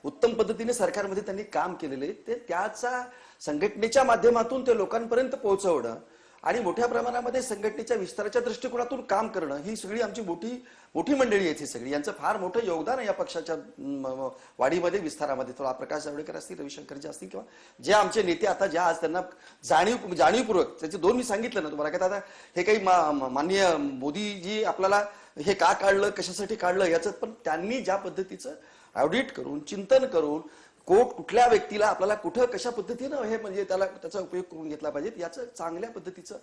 उत्तम पद्धतीने सरकारमध्ये त्यांनी काम केलेले, ते त्याचा संघटनेच्या माध्यमातून ते लोकांपर्यंत पोहोचवणं आणि मोठ्या प्रमाणामध्ये संघटनेच्या विस्ताराच्या दृष्टिकोनातून काम करणं, ही सगळी आमची मोठी मंडळी आहेत. ही सगळी यांचं फार मोठं योगदान आहे या पक्षाच्या वाढीमध्ये, विस्तारामध्ये. थोडा प्रकाश जावडेकर असतील, रविशंकरजी असतील, किंवा जे आमचे नेते आता ज्या आज त्यांना जाणीवपूर्वक त्याचे दोन मी सांगितलं ना तुम्हाला, की आता हे काही माननीय मोदीजी आपल्याला हे का काढलं, कशासाठी काढलं याचं, पण त्यांनी ज्या पद्धतीचं ऑडिट करून, चिंतन करून, कुठल्या व्यक्तीला आपल्याला कुठं कशा पद्धतीनं हे म्हणजे त्याचा उपयोग करून घेतला पाहिजे याचं चांगल्या पद्धतीचं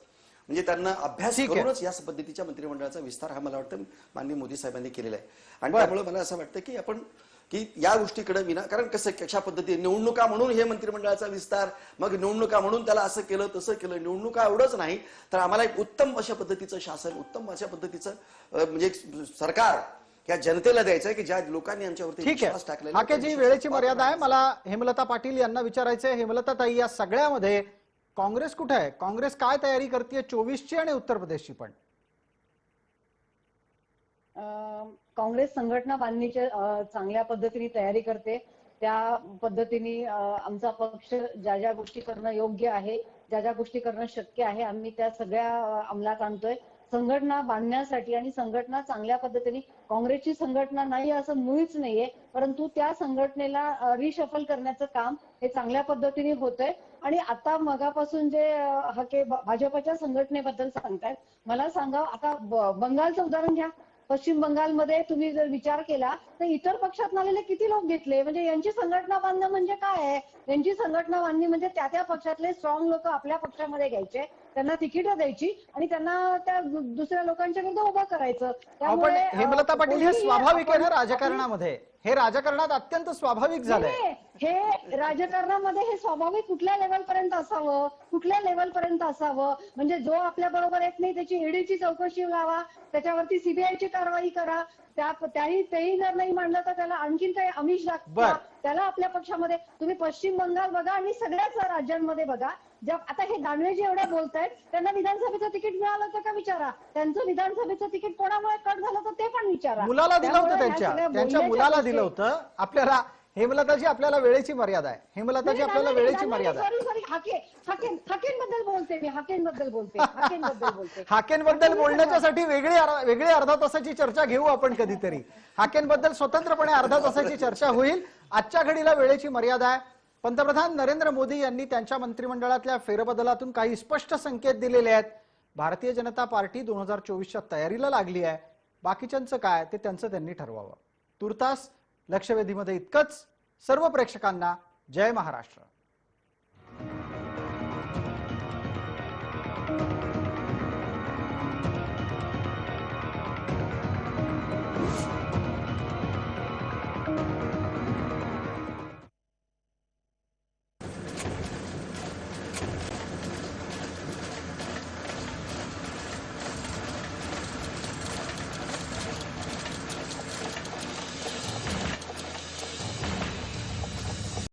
म्हणजे त्यांना अभ्यास करूनच या पद्धतीच्या मंत्रिमंडळाचा विस्तार हा मला वाटतं माननीय मोदी साहेबांनी केलेला आहे. आणि त्यामुळे मला असं वाटतं की आपण की या गोष्टीकडे कारण कसं कशा पद्धतीने निवडणुका म्हणून हे मंत्रिमंडळाचा विस्तार, मग निवडणुका म्हणून त्याला असं केलं तसं केलं, निवडणुका एवढंच नाही तर आम्हाला एक उत्तम अशा पद्धतीचं शासन, उत्तम अशा पद्धतीचं म्हणजे सरकार या जनतेला द्यायचं आहे की ज्या लोकांनी आमच्यावरती विश्वास टाकलेला. हाकेजी, वेळेची मर्यादा आहे. मला हेमलता पाटील यांना विचारायचंय. हेमलता ताई, या सगळ्यामध्ये काँग्रेस कुठे आहे? काँग्रेस काय तयारी करते 24ची आणि उत्तर प्रदेशची पण? काँग्रेस संघटना बांधणीच्या चांगल्या पद्धतीने तयारी करते. त्या पद्धतीने आमचा पक्ष ज्या ज्या गोष्टी करणं योग्य आहे, ज्या ज्या गोष्टी करणं शक्य आहे, आम्ही त्या सगळ्या अंमलात आणतोय. संघटना बांधण्यासाठी आणि संघटना चांगल्या पद्धतीने, काँग्रेसची संघटना नाही असं मुळीच नाहीये, परंतु त्या संघटनेला रिशफल करण्याचं काम हे चांगल्या पद्धतीने होतंय. आणि आता मगापासून जे हाके भाजपच्या संघटनेबद्दल सांगतायत, मला सांगा, आता बंगालचं उदाहरण घ्या. पश्चिम बंगालमध्ये तुम्ही जर विचार केला तर इतर पक्षात आलेले किती लोक घेतले, म्हणजे यांची संघटना बांधणं म्हणजे काय आहे? यांची संघटना बांधणी म्हणजे त्या पक्षातले स्ट्रॉंग लोक आपल्या पक्षामध्ये घ्यायचे, त्यांना तिकीटं द्यायची आणि त्यांना त्या दुसऱ्या लोकांच्या विरुद्ध उभं करायचं. त्यामुळे हेमलता पाटील, हे स्वाभाविक आहे ना राजकारणामध्ये? हे राजकारणात अत्यंत स्वाभाविक झालंय. हे राजकारणामध्ये हे स्वाभाविक कुठल्या लेवलपर्यंत असावं, कुठल्या लेवलपर्यंत असावं, म्हणजे जो आपल्या बरोबर येत नाही त्याची ईडीची चौकशी लावा, त्याच्यावरती सीबीआयची कारवाई करा. तेही जर नाही मांडलं तर त्याला आणखीन काही आमिष दाखवा, त्याला आपल्या पक्षामध्ये. तुम्ही पश्चिम बंगाल बघा आणि सगळ्याच राज्यांमध्ये बघा. आता हे दानवे जे एवढे बोलतायत, त्यांना विधानसभेचं तिकीट मिळालं होतं का विचारा. त्यांचं विधानसभेचं तिकीट कोणामुळे कट झालं तर ते पण विचारा. मुलाला दिलं होतं, त्यांच्या मुलाला दिलं होतं. आपल्याला हेमलताजी, आपल्याला वेळेची मर्यादा आहे. हेमलताजी, आपल्याला वेळेची मर्यादा आहे. सॉरी हाकेंबद्दल बोलते मी, हाकेंबद्दल बोलते. हाकेंबद्दल बोलण्याच्यासाठी वेगळी अर्धा तासाची चर्चा घेऊ आपण कधीतरी. हाकेंबद्दल स्वतंत्रपणे अर्धा तासाची चर्चा होईल. आजच्या घडीला वेळेची मर्यादा आहे. पंतप्रधान नरेंद्र मोदी यांनी त्यांच्या मंत्रिमंडळातल्या फेरबदलातून काही स्पष्ट संकेत दिलेले आहेत. भारतीय जनता पार्टी 2024च्या तयारीला लागली आहे. बाकीच्यांचं काय ते त्यांनी ठरवावं. तुर्तास लक्षवेधीमध्ये इतकंच. सर्व प्रेक्षकांना जय महाराष्ट्र.